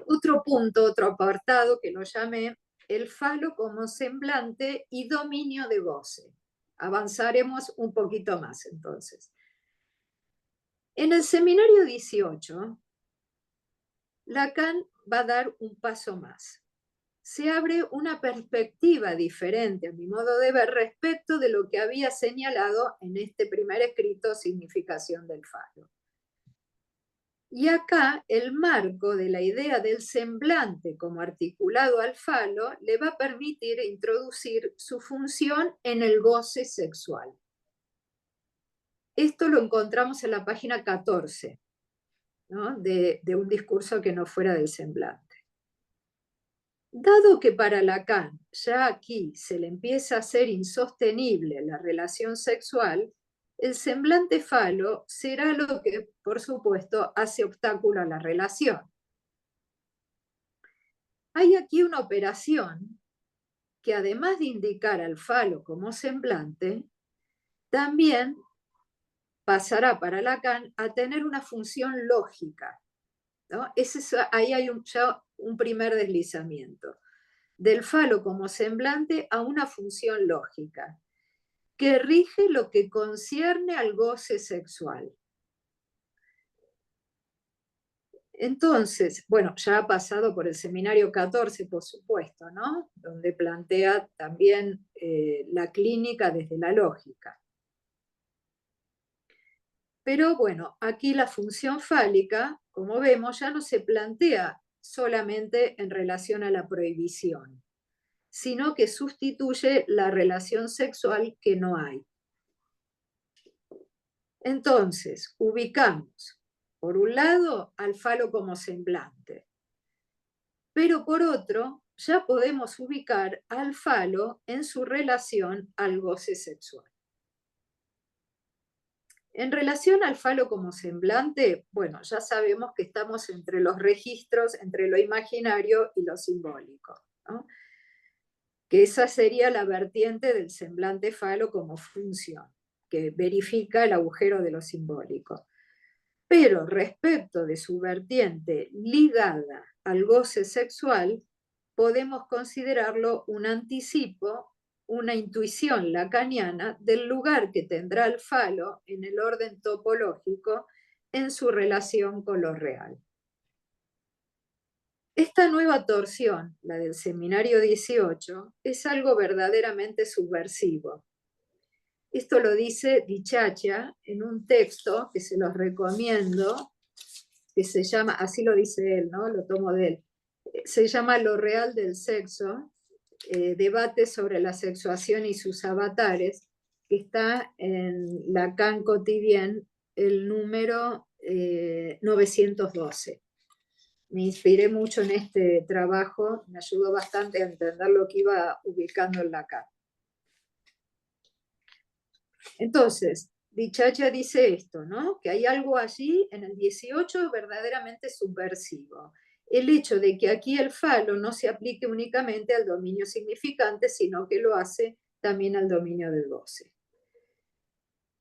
Otro punto, otro apartado que lo llamé el falo como semblante y dominio de goce. Avanzaremos un poquito más entonces. En el seminario 18, Lacan va a dar un paso más. Se abre una perspectiva diferente, a mi modo de ver, respecto de lo que había señalado en este primer escrito, Significación del falo. Y acá el marco de la idea del semblante como articulado al falo le va a permitir introducir su función en el goce sexual. Esto lo encontramos en la página 14, ¿no? de un discurso que no fuera del semblante. Dado que para Lacan ya aquí se le empieza a hacer insostenible la relación sexual, el semblante falo será lo que, por supuesto, hace obstáculo a la relación. Hay aquí una operación que, además de indicar al falo como semblante, también pasará para Lacan a tener una función lógica, ¿no? Ahí hay ya un primer deslizamiento. Del falo como semblante a una función lógica, que rige lo que concierne al goce sexual. Entonces, bueno, ya ha pasado por el seminario 14, por supuesto, ¿no? Donde plantea también la clínica desde la lógica. Pero bueno, aquí la función fálica, como vemos, ya no se plantea solamente en relación a la prohibición, sino que sustituye la relación sexual que no hay. Entonces, ubicamos, por un lado, al falo como semblante, pero por otro, ya podemos ubicar al falo en su relación al goce sexual. En relación al falo como semblante, bueno, ya sabemos que estamos entre los registros, entre lo imaginario y lo simbólico, ¿no? Que esa sería la vertiente del semblante falo como función, que verifica el agujero de lo simbólico. Pero respecto de su vertiente ligada al goce sexual, podemos considerarlo un anticipo, una intuición lacaniana del lugar que tendrá el falo en el orden topológico en su relación con lo real. Esta nueva torsión, la del Seminario 18, es algo verdaderamente subversivo. Esto lo dice Dichacha en un texto que se los recomiendo, que se llama, así lo dice él, ¿no? Lo tomo de él, se llama Lo real del sexo, debate sobre la sexuación y sus avatares, que está en Lacan Quotidien, el número 912. Me inspiré mucho en este trabajo, me ayudó bastante a entender lo que iba ubicando en Lacan. Entonces, Dichacha dice esto, ¿no? Que hay algo allí en el 18 verdaderamente subversivo. El hecho de que aquí el falo no se aplique únicamente al dominio significante, sino que lo hace también al dominio del goce.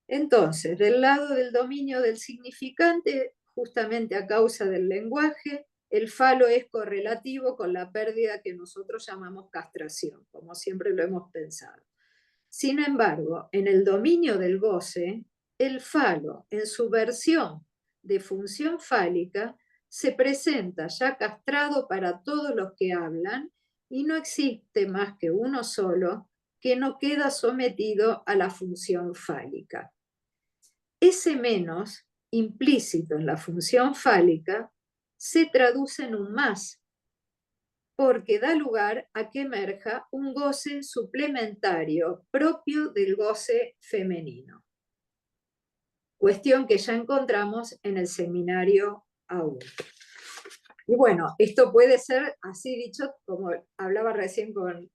Entonces, del lado del dominio del significante, justamente a causa del lenguaje, el falo es correlativo con la pérdida que nosotros llamamos castración, como siempre lo hemos pensado. Sin embargo, en el dominio del goce, el falo, en su versión de función fálica, se presenta ya castrado para todos los que hablan y no existe más que uno solo que no queda sometido a la función fálica. Ese menos, implícito en la función fálica, se traduce en un más, porque da lugar a que emerja un goce suplementario propio del goce femenino. Cuestión que ya encontramos en el seminario aún. Y bueno, esto puede ser, así dicho, como hablaba recién con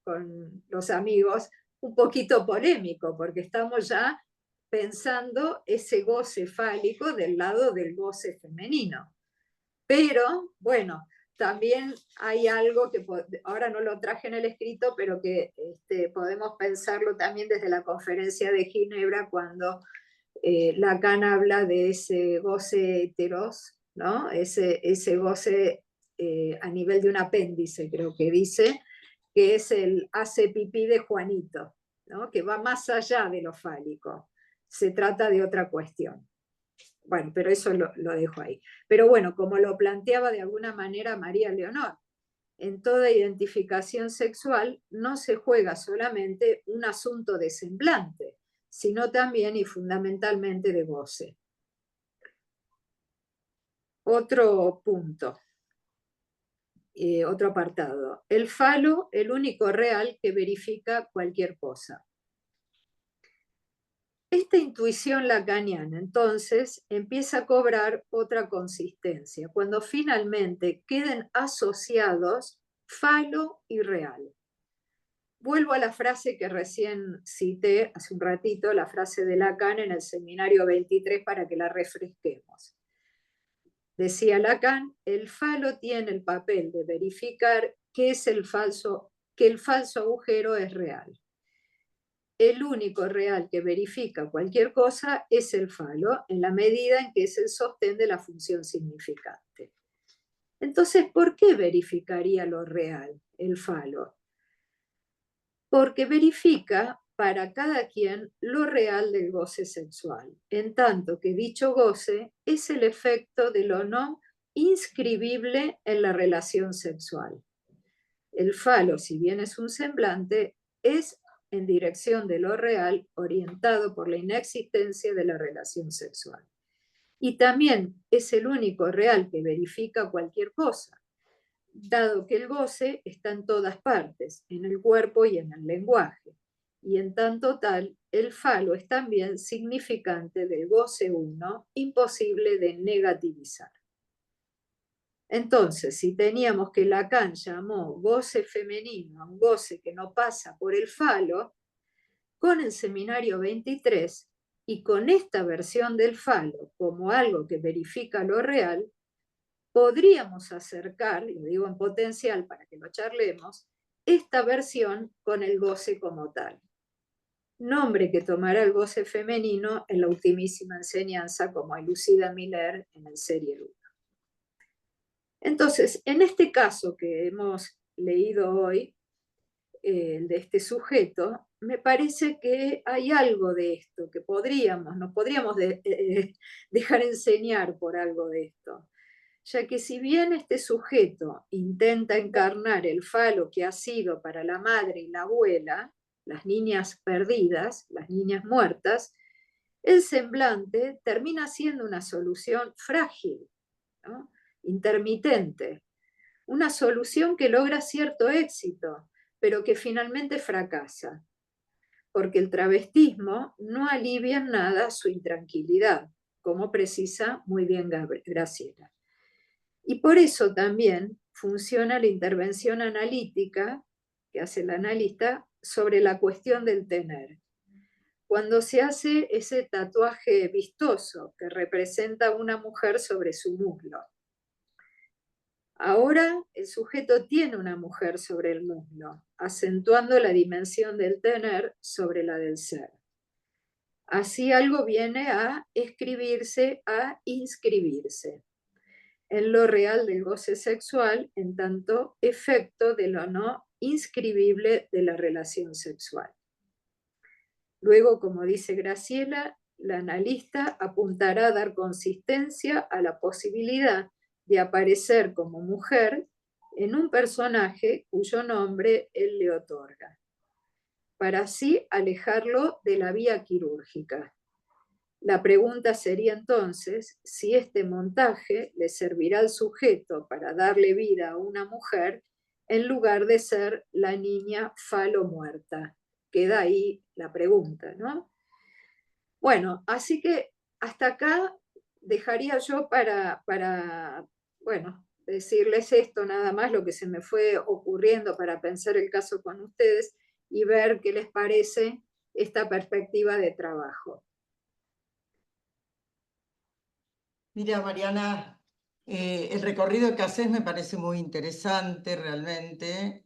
los amigos, un poquito polémico, porque estamos ya pensando ese goce fálico del lado del goce femenino. Pero, bueno, también hay algo que ahora no lo traje en el escrito, pero que podemos pensarlo también desde la conferencia de Ginebra, cuando Lacan habla de ese goce heteros, ¿no? Ese goce a nivel de un apéndice, creo que dice, que es el hace pipí de Juanito, ¿no? Que va más allá de lo fálico. Se trata de otra cuestión. Bueno, pero eso lo dejo ahí. Pero bueno, como lo planteaba de alguna manera María Leonor, en toda identificación sexual no se juega solamente un asunto de semblante, sino también y fundamentalmente de goce. Otro punto, otro apartado. El falo, el único real que verifica cualquier cosa. Esta intuición lacaniana, entonces, empieza a cobrar otra consistencia, cuando finalmente queden asociados falo y real. Vuelvo a la frase que recién cité hace un ratito, la frase de Lacan en el seminario 23 para que la refresquemos. Decía Lacan, el falo tiene el papel de verificar que el falso agujero es real. El único real que verifica cualquier cosa es el falo, en la medida en que es el sostén de la función significante. Entonces, ¿por qué verificaría lo real, el falo? Porque verifica para cada quien lo real del goce sexual, en tanto que dicho goce es el efecto de lo no inscribible en la relación sexual. El falo, si bien es un semblante, es en dirección de lo real, orientado por la inexistencia de la relación sexual. y también es el único real que verifica cualquier cosa, dado que el goce está en todas partes, en el cuerpo y en el lenguaje, y en tanto tal, el falo es también significante del goce uno, imposible de negativizar. Entonces, si teníamos que Lacan llamó goce femenino a un goce que no pasa por el falo, con el seminario 23 y con esta versión del falo como algo que verifica lo real, podríamos acercar, lo digo en potencial para que lo charlemos, esta versión con el goce como tal. Nombre que tomará el goce femenino en la ultimísima enseñanza, como elucida Miller en el Serie 1. Entonces, en este caso que hemos leído hoy, de este sujeto, me parece que hay algo de esto, que nos podríamos dejar enseñar por algo de esto, ya que si bien este sujeto intenta encarnar el falo que ha sido para la madre y la abuela, las niñas perdidas, las niñas muertas, el semblante termina siendo una solución frágil, ¿no? Intermitente, una solución que logra cierto éxito, pero que finalmente fracasa, porque el travestismo no alivia en nada su intranquilidad, como precisa muy bien Graciela. Y por eso también funciona la intervención analítica que hace el analista sobre la cuestión del tener. Cuando se hace ese tatuaje vistoso que representa a una mujer sobre su muslo. Ahora el sujeto tiene una mujer sobre el muslo, acentuando la dimensión del tener sobre la del ser. Así algo viene a escribirse, a inscribirse en lo real del goce sexual, en tanto efecto de lo no inscribible de la relación sexual. Luego, como dice Graciela, la analista apuntará a dar consistencia a la posibilidad de aparecer como mujer en un personaje cuyo nombre él le otorga, para así alejarlo de la vía quirúrgica. La pregunta sería entonces si este montaje le servirá al sujeto para darle vida a una mujer en lugar de ser la niña falo muerta. Queda ahí la pregunta, ¿no? Bueno, así que hasta acá dejaría yo para bueno, decirles esto nada más, lo que se me fue ocurriendo para pensar el caso con ustedes y ver qué les parece esta perspectiva de trabajo. Mira, Mariana, el recorrido que haces me parece muy interesante realmente,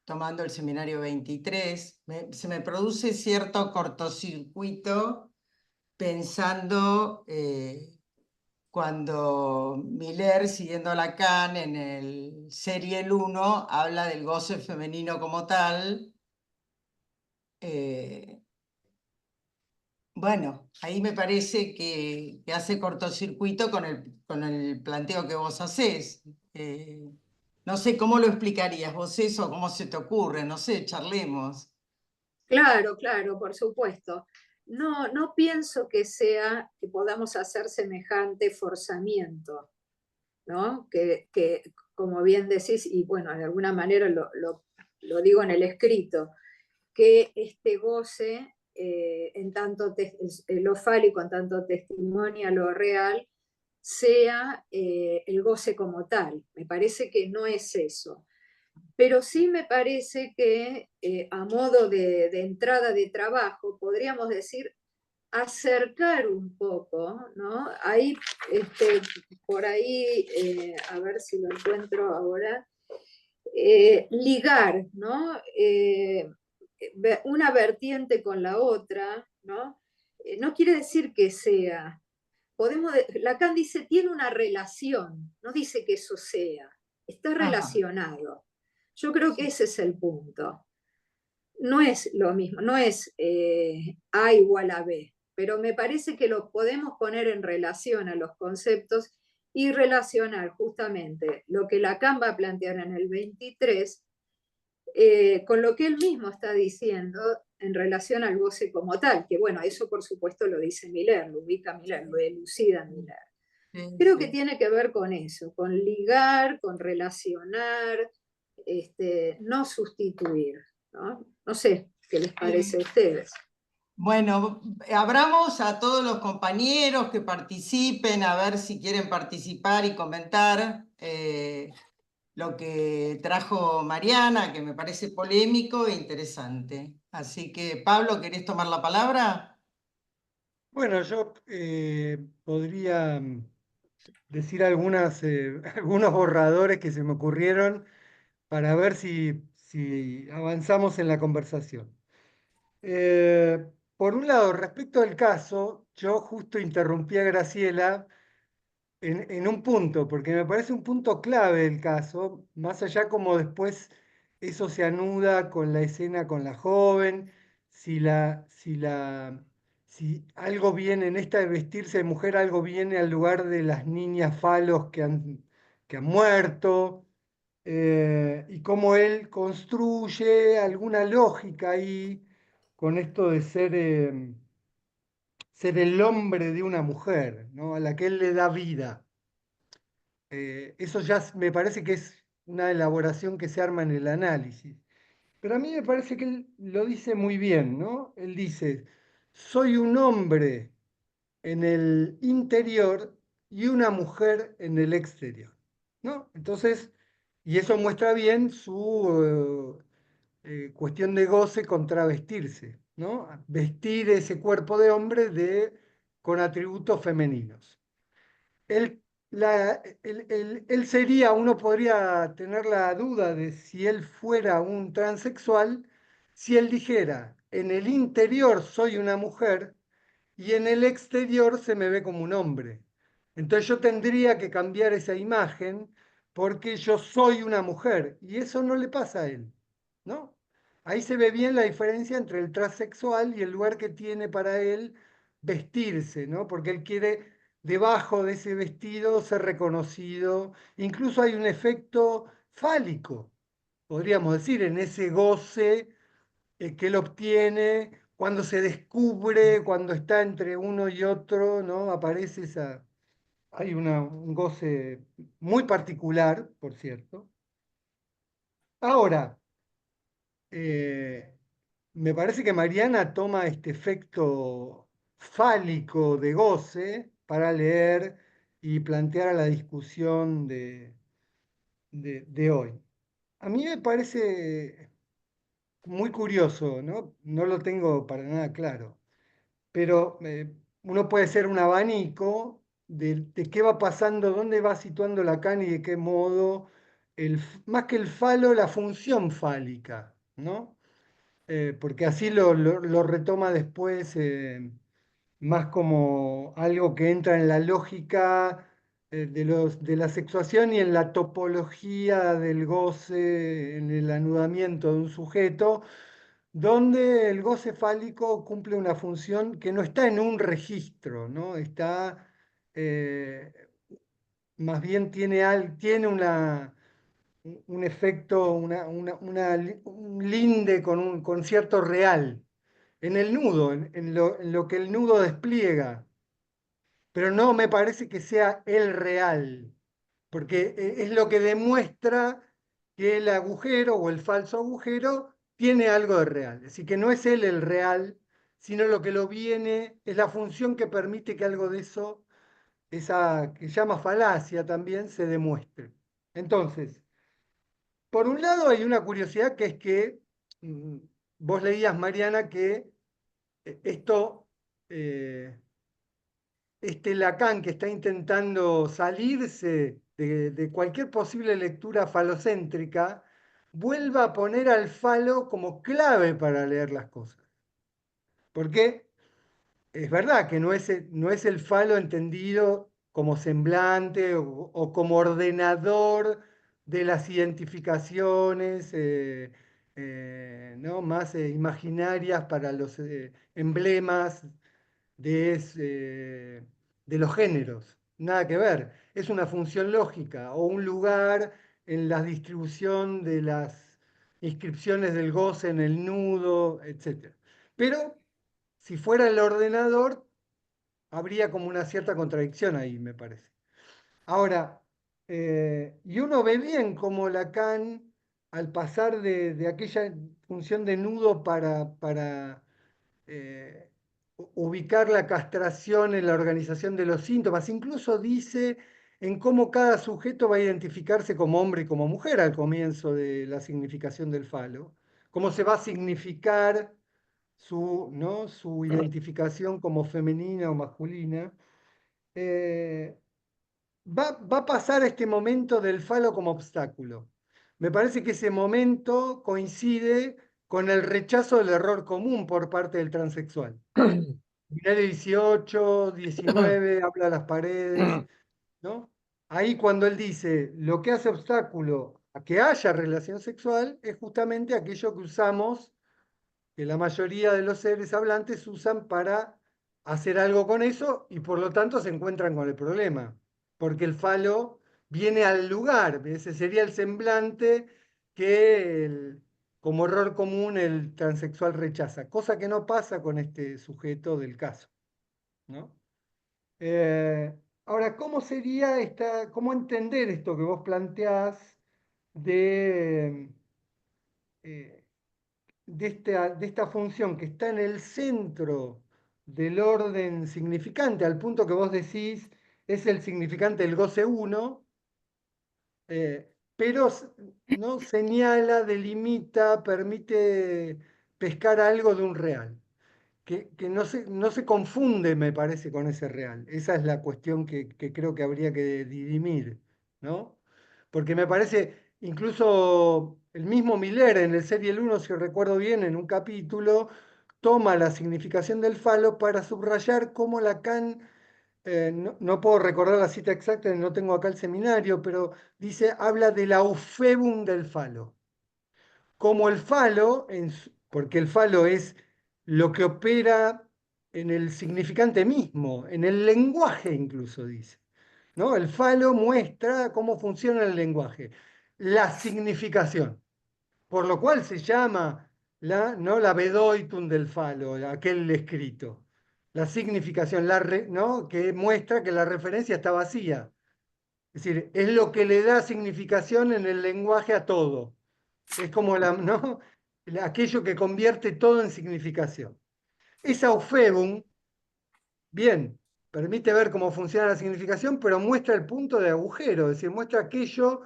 tomando el seminario 23. Se me produce cierto cortocircuito pensando cuando Miller, siguiendo a Lacan, en el Serie 1, habla del goce femenino como tal. Bueno, ahí me parece que hace cortocircuito con el planteo que vos hacés. No sé, ¿cómo lo explicarías vos eso? ¿Cómo se te ocurre? No sé, charlemos. Claro, claro, por supuesto. No pienso que podamos hacer semejante forzamiento, ¿no? Que como bien decís, y bueno, de alguna manera lo digo en el escrito, que este goce, en tanto lo fálico, en tanto testimonia lo real, sea el goce como tal. Me parece que no es eso. Pero sí me parece que a modo de entrada de trabajo, podríamos decir, acercar un poco, ¿no? Ahí, por ahí, a ver si lo encuentro ahora, ligar, ¿no? Una vertiente con la otra, ¿no? No quiere decir que sea. Lacan dice, tiene una relación, no dice que eso sea, está Ajá. relacionado. Yo creo que ese es el punto. No es lo mismo, no es A igual a B, pero me parece que lo podemos poner en relación a los conceptos y relacionar justamente lo que Lacan va a plantear en el 23 con lo que él mismo está diciendo en relación al goce como tal, que bueno, eso por supuesto lo dice Miller, lo ubica Miller, lo elucida Miller. Sí, Creo que sí. tiene que ver con eso, con ligar, con relacionar, no sustituir, ¿no? No sé qué les parece a ustedes. Bueno, abramos a todos los compañeros que participen, a ver si quieren participar y comentar lo que trajo Mariana, que me parece polémico e interesante. Así que, Pablo, ¿querés tomar la palabra? Bueno, yo podría decir algunas, algunos borradores que se me ocurrieron para ver si avanzamos en la conversación. Por un lado, respecto al caso, yo justo interrumpí a Graciela en un punto, porque me parece un punto clave del caso, más allá como después eso se anuda con la escena con la joven, si algo viene en esta de vestirse de mujer, algo viene al lugar de las niñas falos que han muerto, y cómo él construye alguna lógica ahí con esto de ser el hombre de una mujer, ¿no? A la que él le da vida. Eso ya me parece que es una elaboración que se arma en el análisis. Pero a mí me parece que él lo dice muy bien, ¿no? Él dice, soy un hombre en el interior y una mujer en el exterior, ¿no? Entonces, y eso muestra bien su cuestión de goce contra vestirse, ¿no? Vestir ese cuerpo de hombre con atributos femeninos. Él, él sería, uno podría tener la duda de si él fuera un transexual, si él dijera, en el interior soy una mujer y en el exterior se me ve como un hombre. Entonces yo tendría que cambiar esa imagen porque yo soy una mujer y eso no le pasa a él, ¿no? Ahí se ve bien la diferencia entre el transexual y el lugar que tiene para él vestirse, ¿no? Porque él quiere debajo de ese vestido ser reconocido. Incluso hay un efecto fálico, podríamos decir, en ese goce que él obtiene cuando se descubre, cuando está entre uno y otro, ¿no? Aparece esa, hay un goce muy particular, por cierto. Ahora, eh, me parece que Mariana toma este efecto fálico de goce para leer y plantear a la discusión de hoy. A mí me parece muy curioso, ¿no? No lo tengo para nada claro, pero uno puede ser un abanico de qué va pasando, dónde va situando Lacan y de qué modo, más que el falo, la función fálica, ¿no? Porque así lo retoma después más como algo que entra en la lógica de la sexuación y en la topología del goce, en el anudamiento de un sujeto, donde el goce fálico cumple una función que no está en un registro, ¿no? Está, eh, más bien tiene un efecto, un linde con cierto real, en el nudo, en lo que el nudo despliega, pero no me parece que sea el real, porque es lo que demuestra que el agujero o el falso agujero tiene algo de real. Es decir, que no es él el real, sino lo que lo viene, es la función que permite que algo de eso, esa que llama falacia también, se demuestre. Entonces, por un lado hay una curiosidad que es que mm, vos leías, Mariana, que esto eh, este Lacan que está intentando salirse de cualquier posible lectura falocéntrica, vuelva a poner al falo como clave para leer las cosas. Porque es verdad que no es el falo entendido como semblante o como ordenador de las identificaciones ¿no? más imaginarias para los emblemas de los géneros. Nada que ver. Es una función lógica o un lugar en la distribución inscripciones del goce en el nudo, etc. Pero si fuera el ordenador, habría como una cierta contradicción ahí, me parece. Ahora, y uno ve bien cómo Lacan, al pasar de aquella función de nudo para ubicar la castración en la organización de los síntomas, incluso dice en cómo cada sujeto va a identificarse como hombre y como mujer al comienzo de la significación del falo, cómo se va a significar su, ¿no? su identificación como femenina o masculina. Eh, va a pasar este momento del falo como obstáculo. Me parece que ese momento coincide con el rechazo del error común por parte del transexual. Tiene 18, 19, habla a las paredes, ¿no? Ahí cuando él dice, lo que hace obstáculo a que haya relación sexual es justamente aquello que usamos, que la mayoría de los seres hablantes usan para hacer algo con eso y por lo tanto se encuentran con el problema, porque el falo viene al lugar, ese sería el semblante que como error común el transexual rechaza, cosa que no pasa con este sujeto del caso, ¿no? Eh, Ahora, ¿cómo sería cómo entender esto que vos planteás de, eh, de esta función que está en el centro del orden significante, al punto que vos decís es el significante del goce 1, pero no señala, delimita, permite pescar algo de un real, que no se confunde, me parece, con ese real. Esa es la cuestión que creo que habría que dirimir, ¿no? Porque me parece, incluso el mismo Miller en el Serial 1, si recuerdo bien, en un capítulo, toma la significación del falo para subrayar cómo Lacan, no puedo recordar la cita exacta, no tengo acá el seminario, pero dice, habla del aufebum del falo. Como el falo, porque el falo es lo que opera en el significante mismo, en el lenguaje incluso dice. ¿No? El falo muestra cómo funciona el lenguaje, la significación, por lo cual se llama ¿no? la Bedoitum del falo, aquel escrito, la significación, ¿no? que muestra que la referencia está vacía. Es decir, es lo que le da significación en el lenguaje a todo. Es como ¿no? aquello que convierte todo en significación. Esa Aufhebung, bien, permite ver cómo funciona la significación, pero muestra el punto de agujero, es decir, muestra aquello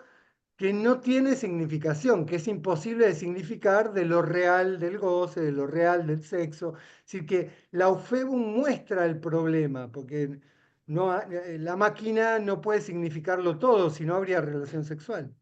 que no tiene significación, que es imposible de significar de lo real del goce, de lo real del sexo. Es decir, que la Aufhebung muestra el problema, porque la máquina no puede significarlo todo, si no habría relación sexual.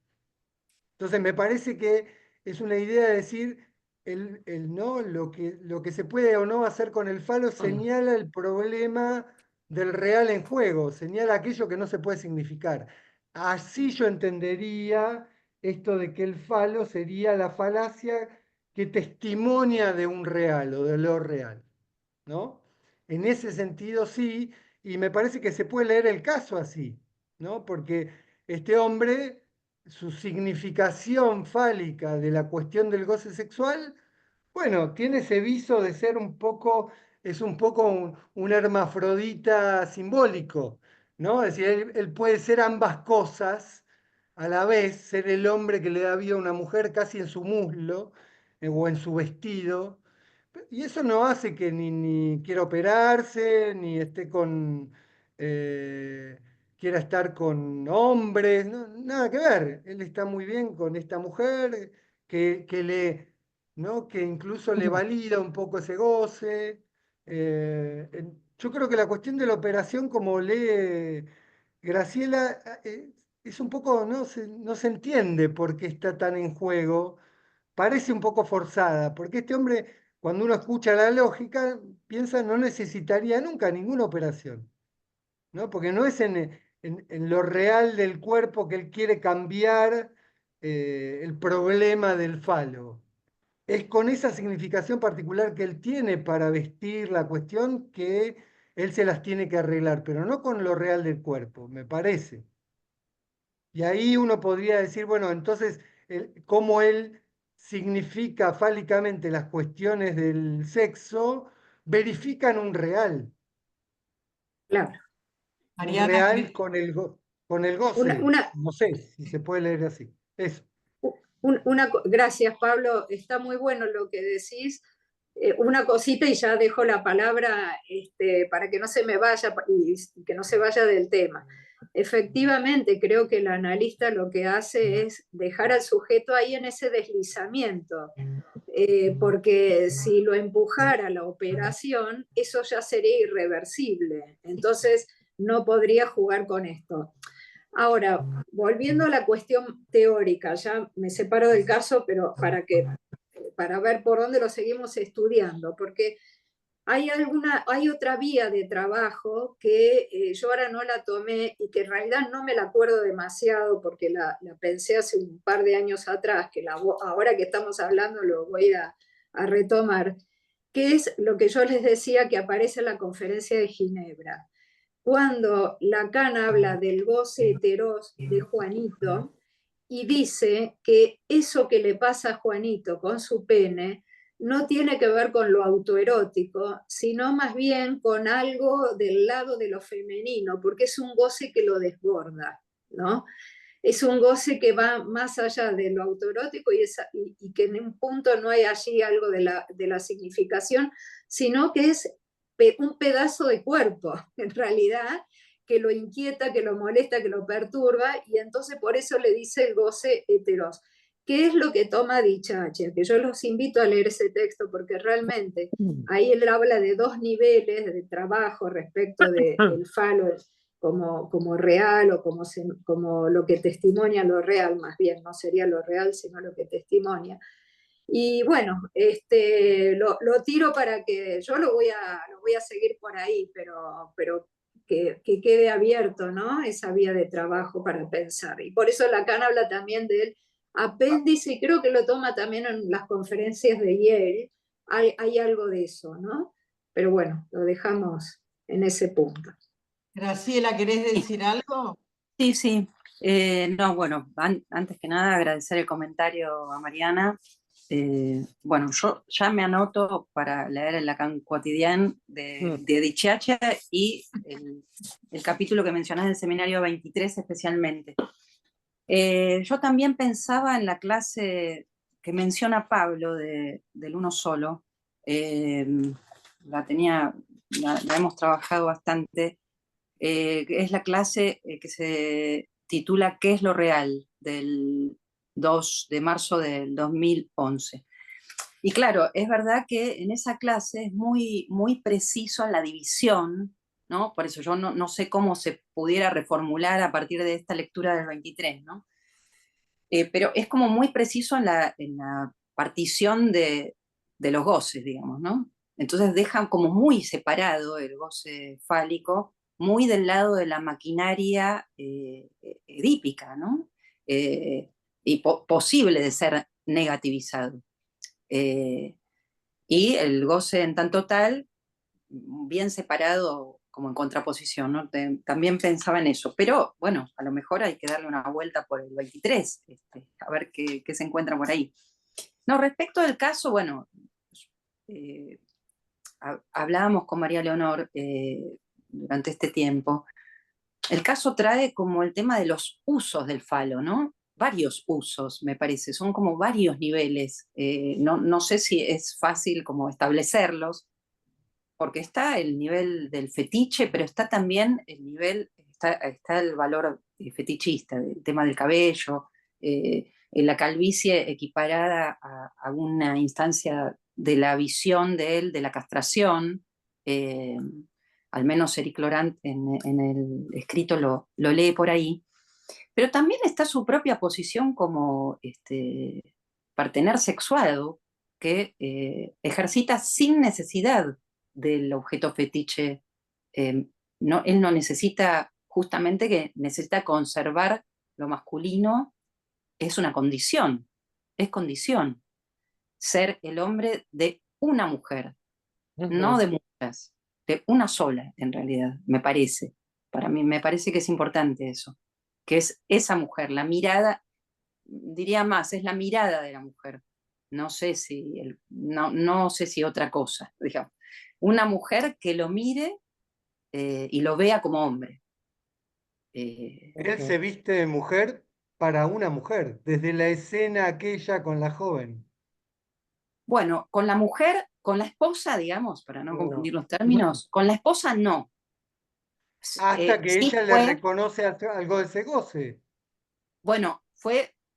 Entonces me parece que es una idea de decir, no, lo que se puede o no hacer con el falo señala el problema del real en juego, señala aquello que no se puede significar. Así yo entendería esto de que el falo sería la falacia que testimonia de un real o de lo real, ¿no? En ese sentido sí, y me parece que se puede leer el caso así, ¿no? Porque este hombre, su significación fálica de la cuestión del goce sexual, bueno, tiene ese viso de ser es un poco un hermafrodita simbólico, ¿no? Es decir, él puede ser ambas cosas a la vez, ser el hombre que le da vida a una mujer casi en su muslo o en su vestido, y eso no hace que ni quiera operarse, ni esté eh, quiera estar con hombres, nada que ver. Él está muy bien con esta mujer ¿no? que incluso le valida un poco ese goce. Yo creo que la cuestión de la operación, como lee Graciela, es un poco, no se entiende por qué está tan en juego, parece un poco forzada, porque este hombre, cuando uno escucha la lógica, piensa no necesitaría nunca ninguna operación, ¿no? Porque no es en lo real del cuerpo que él quiere cambiar el problema del falo. Es con esa significación particular que él tiene para vestir la cuestión que él se las tiene que arreglar, pero no con lo real del cuerpo, me parece. Y ahí uno podría decir, bueno, entonces, ¿cómo él significa fálicamente las cuestiones del sexo, verifican un real. Claro. Un Mariana, real con el goce. Una, No sé si se puede leer así. Eso. Gracias, Pablo. Está muy bueno lo que decís. Una cosita y ya dejo la palabra para que no se me vaya y que no se vaya del tema. Efectivamente, creo que el analista lo que hace es dejar al sujeto ahí en ese deslizamiento, porque si lo empujara a la operación, eso ya sería irreversible. Entonces, no podría jugar con esto. Ahora, volviendo a la cuestión teórica, ya me separo del caso, pero para ver por dónde lo seguimos estudiando, porque hay otra vía de trabajo que yo ahora no la tomé y que en realidad no me la acuerdo demasiado porque la pensé hace un par de años atrás, que ahora que estamos hablando lo voy a retomar, que es lo que yo les decía que aparece en la conferencia de Ginebra cuando Lacan habla del goce heteros de Juanito y dice que eso que le pasa a Juanito con su pene no tiene que ver con lo autoerótico, sino más bien con algo del lado de lo femenino, porque es un goce que lo desborda, ¿no? Es un goce que va más allá de lo autoerótico y que en un punto no hay allí algo de la significación, sino que es un pedazo de cuerpo, en realidad, que lo inquieta, que lo molesta, que lo perturba, y entonces por eso le dice el goce heteros. ¿Qué es lo que toma Dichacher? Que yo los invito a leer ese texto porque realmente ahí él habla de dos niveles de trabajo respecto del falo como real o como lo que testimonia lo real, más bien, no sería lo real, sino lo que testimonia. Y bueno, lo tiro para que yo lo voy a seguir por ahí, pero que quede abierto, ¿no? Esa vía de trabajo para pensar. Y por eso Lacan habla también del apéndice, y creo que lo toma también en las conferencias de Yale, hay algo de eso, ¿no? Pero bueno, lo dejamos en ese punto. Graciela, ¿querés decir algo? Sí, sí. No, bueno, antes que nada agradecer el comentario a Mariana. Bueno, yo ya me anoto para leer el Lacan Quotidien de Dichache y el capítulo que mencionás del seminario 23 especialmente. Yo también pensaba en la clase que menciona Pablo del uno solo. La hemos trabajado bastante. Es la clase que se titula ¿Qué es lo real? Del 2 de marzo del 2011. Y claro, es verdad que en esa clase es muy, muy preciso en la división, ¿no? Por eso yo no sé cómo se pudiera reformular a partir de esta lectura del 23, ¿no? Pero es como muy preciso en la partición de los goces, digamos, ¿no? Entonces dejan como muy separado el goce fálico, muy del lado de la maquinaria edípica, ¿no? Y posible de ser negativizado. Y el goce en tanto tal, bien separado como en contraposición, ¿no? También pensaba en eso, pero bueno, a lo mejor hay que darle una vuelta por el 23, a ver qué se encuentra por ahí. No, respecto del caso, bueno, eh, hablábamos con María Leonor durante este tiempo. El caso trae como el tema de los usos del falo, ¿no? Varios usos, me parece, son como varios niveles. No sé si es fácil como establecerlos, porque está el nivel del fetiche, pero está también el nivel, está el valor fetichista, el tema del cabello, la calvicie equiparada a una instancia de la visión de él, de la castración. eh, Al menos Eric Laurent en el escrito lo lee por ahí, pero también está su propia posición como partener sexuado que ejercita sin necesidad del objeto fetiche. Él no necesita, justamente que necesita conservar lo masculino, es una condición, es condición, ser el hombre de una mujer, no de muchas, de una sola en realidad, me parece. Para mí me parece que es importante eso, que es esa mujer, la mirada, diría más, es la mirada de la mujer, no sé si, no sé si otra cosa, digamos. Una mujer que lo mire y lo vea como hombre. Él se viste de mujer para una mujer, desde la escena aquella con la joven. Bueno, con la mujer, con la esposa, digamos, para no No. confundir los términos, con la esposa no. Hasta que Sí ella le fue, reconoce algo de ese goce. bueno,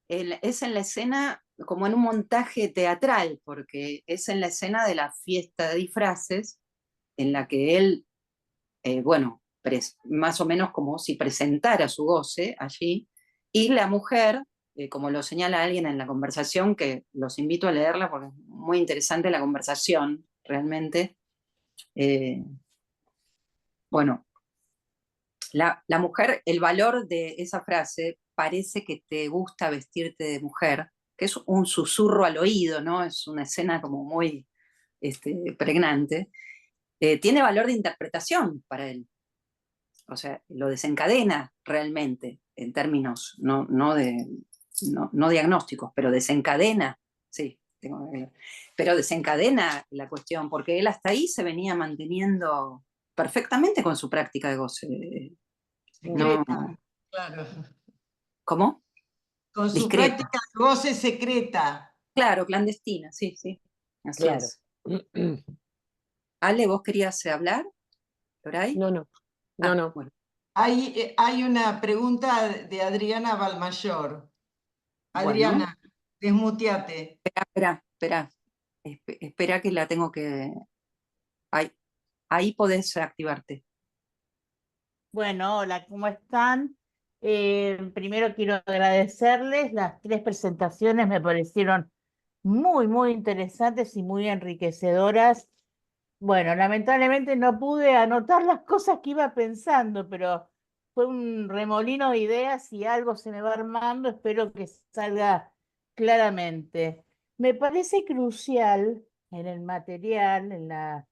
es en la escena como en un montaje teatral, porque es en la escena de la fiesta de disfraces, en la que él, bueno, más o menos como si presentara su goce allí, y la mujer, como lo señala alguien en la conversación, que los invito a leerla porque es muy interesante la conversación, realmente. Bueno, la mujer, el valor de esa frase, parece que te gusta vestirte de mujer, que es un susurro al oído, ¿no? Es una escena como muy pregnante. Tiene valor de interpretación para él. O sea, lo desencadena realmente en términos no diagnósticos, pero desencadena, sí, pero desencadena la cuestión, porque él hasta ahí se venía manteniendo perfectamente con su práctica de goce. No, Secreta, claro. ¿cómo? Con su Discreta. práctica de goce secreta. Claro, clandestina, sí, sí. Así Claro. es. Ale, ¿vos querías hablar por ahí? No, no, no, Ah, no. bueno. Hay una pregunta de Adriana Balmayor. Bueno, Adriana, desmuteate. espera. Espera que la tengo que. Ahí podés activarte. Bueno, hola, ¿cómo están? Primero quiero agradecerles, las tres presentaciones me parecieron muy, muy interesantes y muy enriquecedoras. Bueno, lamentablemente no pude anotar las cosas que iba pensando, pero fue un remolino de ideas y algo se me va armando, espero que salga claramente. Me parece crucial en el material, en la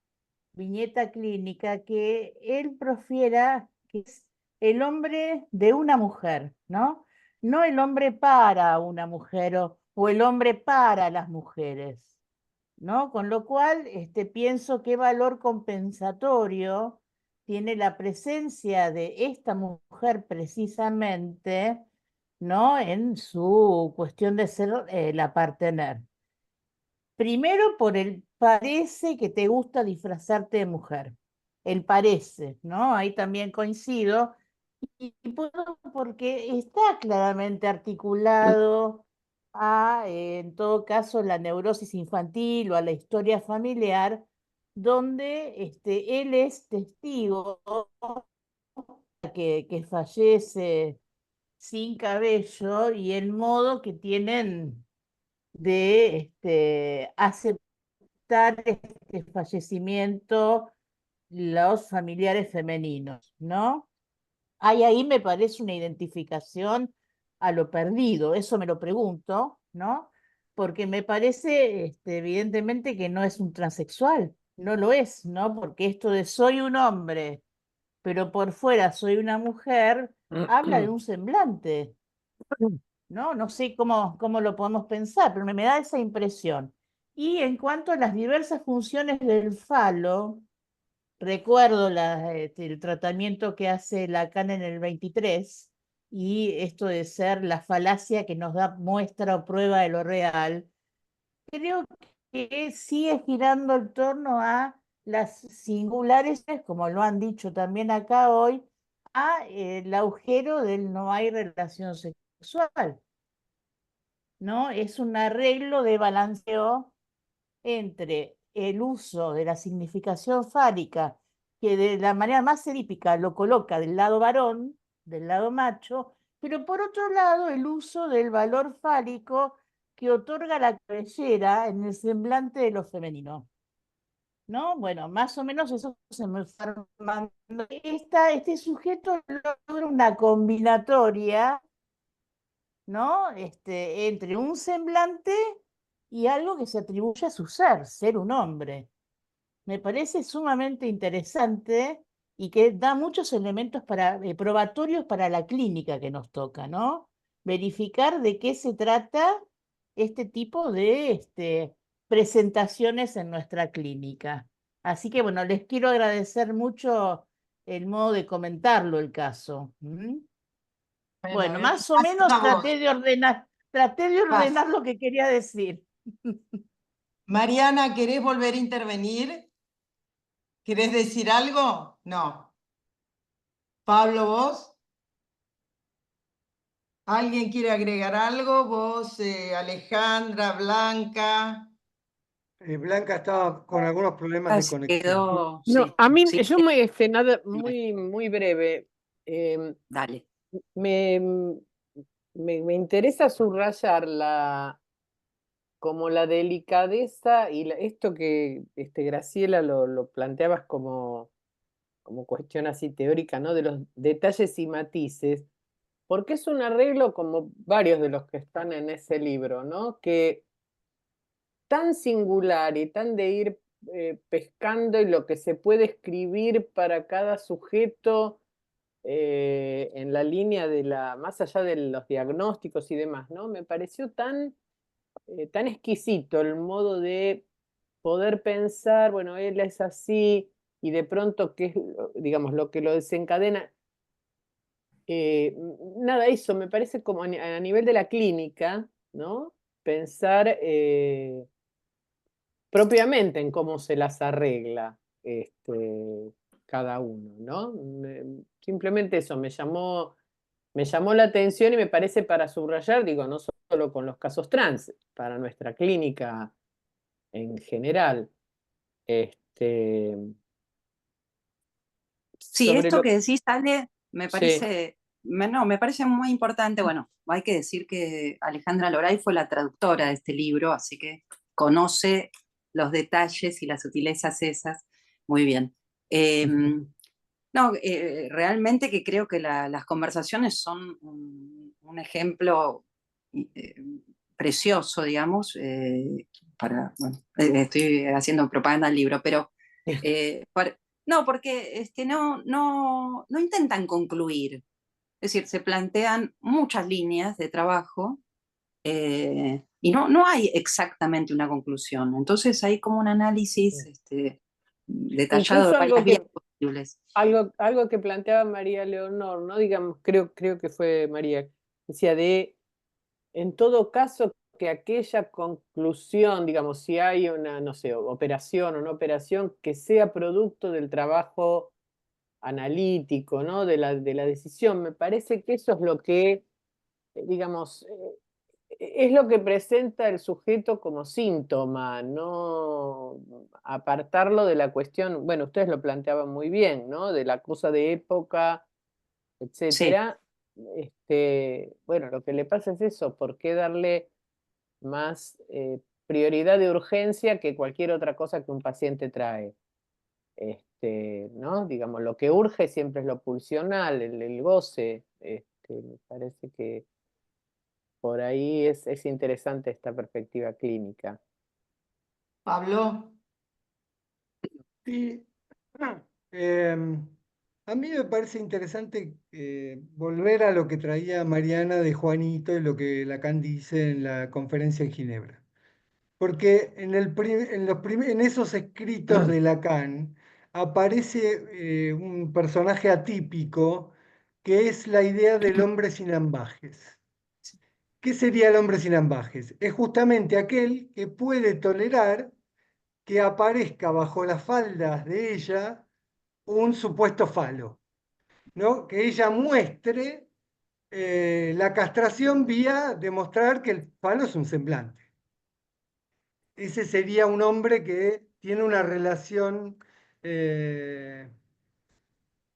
viñeta clínica, que él profiera que es el hombre de una mujer, ¿no? No el hombre para una mujer o el hombre para las mujeres, ¿no? Con lo cual, pienso qué valor compensatorio tiene la presencia de esta mujer precisamente, ¿no? En su cuestión de ser la partener. Primero por el parece que te gusta disfrazarte de mujer. El parece, ¿no? Ahí también coincido. Porque está claramente articulado a, en todo caso, la neurosis infantil o a la historia familiar, donde él es testigo que fallece sin cabello y el modo que tienen de aceptar este fallecimiento los familiares femeninos, ¿no? Hay ahí, me parece, una identificación a lo perdido, eso me lo pregunto, ¿no? Porque me parece, evidentemente, que no es un transexual, no lo es, ¿no? Porque esto de soy un hombre, pero por fuera soy una mujer, habla de un semblante, ¿no? No sé cómo lo podemos pensar, pero me da esa impresión. Y en cuanto a las diversas funciones del falo, recuerdo el tratamiento que hace Lacan en el 23 y esto de ser la falacia que nos da muestra o prueba de lo real. Creo que sigue girando en torno a las singulares, como lo han dicho también acá hoy, a el agujero del no hay relación sexual, ¿no? Es un arreglo de balanceo entre el uso de la significación fálica, que de la manera más edípica lo coloca del lado varón, del lado macho, pero por otro lado el uso del valor fálico que otorga la cabellera en el semblante de lo femenino. ¿No? Bueno, más o menos eso se me está armando. Este sujeto logra una combinatoria, ¿no? Entre un semblante y algo que se atribuye a su ser un hombre. Me parece sumamente interesante y que da muchos elementos probatorios para la clínica que nos toca, ¿no? Verificar de qué se trata este tipo de presentaciones en nuestra clínica. Así que bueno, les quiero agradecer mucho el modo de comentarlo el caso. ¿Mm? Bueno, más o gracias menos a vos. traté de Vas. ordenar lo que quería decir. Mariana, ¿querés volver a intervenir? ¿Querés decir algo? No. Pablo, ¿vos? ¿Alguien quiere agregar algo? ¿Vos, Alejandra, Blanca? Blanca estaba con algunos problemas de Se conexión. quedó, No, sí, a mí, sí, yo me, nada, muy breve. Em, dale. me, me interesa subrayar como la delicadeza y esto que Graciela lo planteabas como cuestión así teórica, ¿no? De los detalles y matices, porque es un arreglo como varios de los que están en ese libro, ¿no? Que tan singular y tan de ir pescando y lo que se puede escribir para cada sujeto en la línea de más allá de los diagnósticos y demás, ¿no? Me pareció tan exquisito el modo de poder pensar, bueno, él es así, y de pronto, ¿qué es, digamos, lo que lo desencadena? Nada, eso me parece como a nivel de la clínica, ¿no? Pensar propiamente en cómo se las arregla cada uno, ¿no? Simplemente eso me llamó la atención y me parece para subrayar, digo, no solo con los casos trans, para nuestra clínica en general. Este, Sí, sobre esto lo... que decís, Ale, me Sí, parece, no, me parece muy importante. Bueno, hay que decir que Alejandra Loray fue la traductora de este libro, así que conoce los detalles y las sutilezas esas muy bien. Eh, no, realmente que creo que las conversaciones son un ejemplo eh, precioso, digamos, para, bueno, estoy haciendo propaganda al libro, pero no, porque es que no intentan concluir. Es decir, se plantean muchas líneas de trabajo y no hay exactamente una conclusión. Entonces hay como un análisis detallado de incluso varias vías posibles. algo que planteaba María Leonor, ¿no? Digamos, creo que fue María, decía en todo caso, que aquella conclusión, digamos, si hay una, no sé, operación o no operación, que sea producto del trabajo analítico, ¿no? De la decisión. Me parece que eso es lo que, digamos, es lo que presenta el sujeto como síntoma, no apartarlo de la cuestión, bueno, ustedes lo planteaban muy bien, ¿no? De la cosa de época, Sí. etcétera. Bueno, lo que le pasa es eso, ¿por qué darle más prioridad de urgencia que cualquier otra cosa que un paciente trae? ¿No? Digamos, lo que urge siempre es lo pulsional, el goce. Me parece que por ahí es interesante esta perspectiva clínica. Pablo. Sí, a mí me parece interesante volver a lo que traía Mariana de Juanito y lo que Lacan dice en la conferencia en Ginebra. Porque en esos escritos de Lacan aparece un personaje atípico que es la idea del hombre sin ambajes. ¿Qué sería el hombre sin ambajes? Es justamente aquel que puede tolerar que aparezca bajo las faldas de ella un supuesto falo, ¿no? Que ella muestre la castración vía demostrar que el falo es un semblante. Ese sería un hombre que tiene una relación,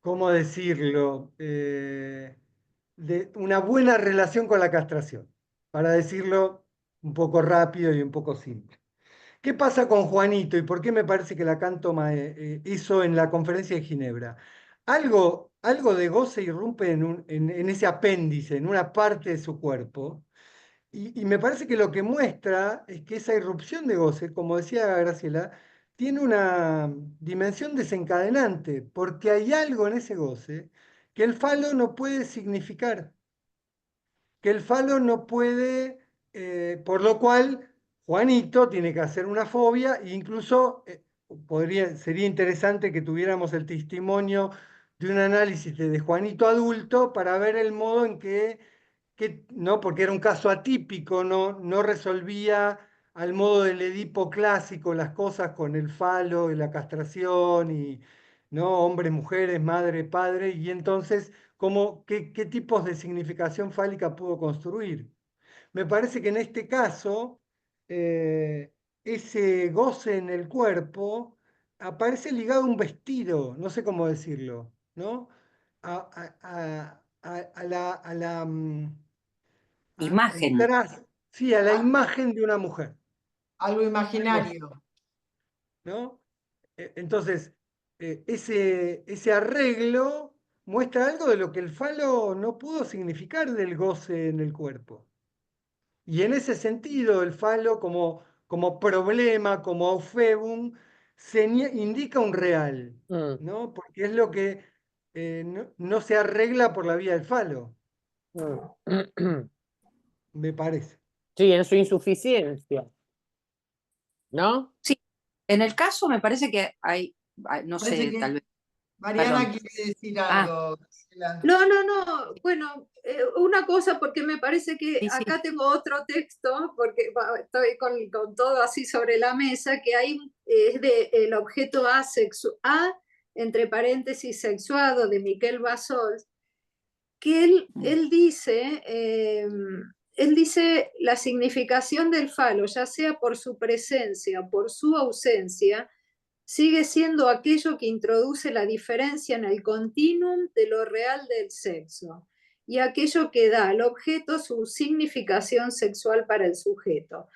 ¿cómo decirlo? De una buena relación con la castración, para decirlo un poco rápido y un poco simple. ¿Qué pasa con Juanito y por qué me parece que Lacan hizo en la conferencia de Ginebra? Algo de goce irrumpe en ese apéndice, en una parte de su cuerpo, y me parece que lo que muestra es que esa irrupción de goce, como decía Graciela, tiene una dimensión desencadenante, porque hay algo en ese goce que el falo no puede significar, que el falo no puede por lo cual Juanito tiene que hacer una fobia e incluso sería interesante que tuviéramos el testimonio de un análisis de Juanito adulto para ver el modo en no, porque era un caso atípico, no resolvía al modo del Edipo clásico las cosas con el falo y la castración y no hombres, mujeres, madre, padre, y entonces qué tipos de significación fálica pudo construir. Me parece que en este caso, ese goce en el cuerpo aparece ligado a un vestido, no sé cómo decirlo, ¿no? A la Imagen. sí, a la A, imagen de una mujer, a lo algo así, imaginario. ¿no? Entonces, ese arreglo muestra algo de lo que el falo no pudo significar del goce en el cuerpo. Y en ese sentido, el falo como problema, como aufebum, indica un real, Mm, ¿no? Porque es lo que no se arregla por la vía del falo, mm. me parece. Sí, en su insuficiencia, ¿no? Sí, en el caso me parece que no Parece sé, que tal vez, Mariana perdón. quiere decir Ah, algo. Graciela. No, no, no. Bueno, una cosa, porque me parece que sí, sí. acá tengo otro texto, porque estoy con todo así sobre la mesa, que hay, es de el objeto A, entre paréntesis, sexuado, de Miquel Bassols, que él dice la significación del falo, ya sea por su presencia o por su ausencia, sigue siendo aquello que introduce la diferencia en el continuum de lo real del sexo y aquello que da al objeto su significación sexual para el sujeto.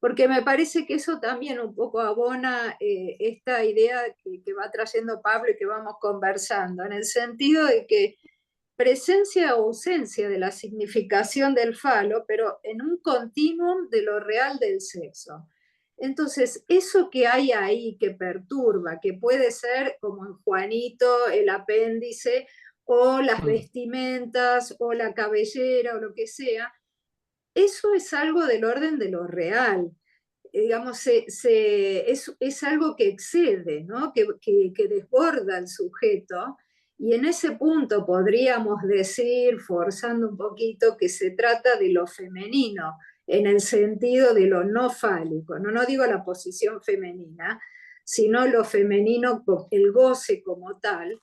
Porque me parece que eso también un poco abona esta idea que va trayendo Pablo y que vamos conversando, en el sentido de que presencia o ausencia de la significación del falo, pero en un continuum de lo real del sexo. Entonces, eso que hay ahí que perturba, que puede ser como en Juanito, el apéndice, o las Mm. vestimentas, o la cabellera, o lo que sea, eso es algo del orden de lo real. Digamos, es algo que excede, ¿no? Que desborda al sujeto. Y en ese punto podríamos decir, forzando un poquito, que se trata de lo femenino, en el sentido de lo no fálico. No digo la posición femenina, sino lo femenino, el goce como tal,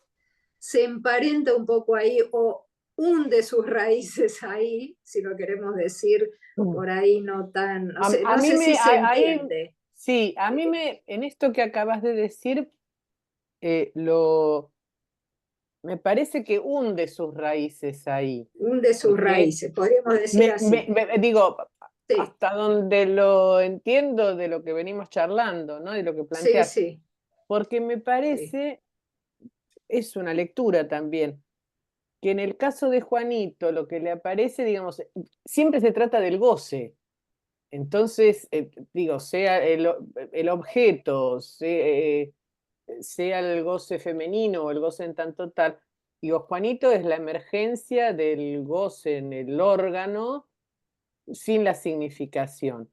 se emparenta un poco ahí o hunde sus raíces ahí, si lo queremos decir por ahí no tan, A no mí sé si se ahí, entiende. sí, a mí en esto que acabas de decir, me parece que hunde sus raíces ahí, Hunde sus porque raíces, podríamos decir así. digo, Sí, hasta donde lo entiendo de lo que venimos charlando, ¿no? De lo que sí, planteas, sí, porque me sí, parece, es una lectura también, que en el caso de Juanito lo que le aparece, digamos, siempre se trata del goce. Entonces, digo, sea el objeto, sea el goce femenino o el goce en tanto tal, digo, Juanito es la emergencia del goce en el órgano sin la significación.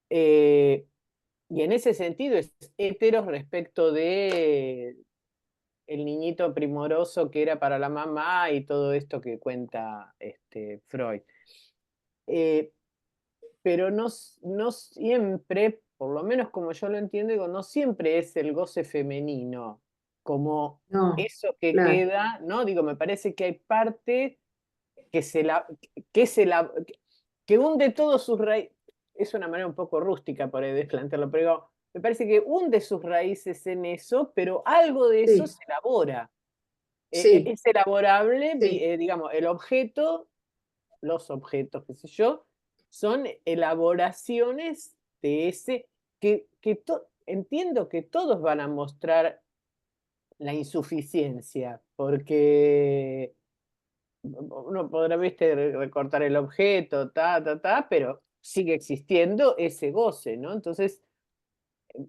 Y en ese sentido es hetero respecto de el niñito primoroso que era para la mamá y todo esto que cuenta Freud. Eh, pero no siempre, por lo menos como yo lo entiendo, digo, no siempre es el goce femenino, como no, eso que claro, queda, ¿no? Digo, me parece que hay parte que que se la, que hunde todos sus raíces, es una manera un poco rústica por ahí de plantearlo, pero digo, me parece que hunde sus raíces en eso, pero algo de eso sí, se elabora. sí, Es elaborable, sí, digamos, el objeto, los objetos, qué sé yo, son elaboraciones de ese, entiendo que todos van a mostrar la insuficiencia, porque uno podrá, viste, recortar el objeto, pero sigue existiendo ese goce, ¿no? Entonces,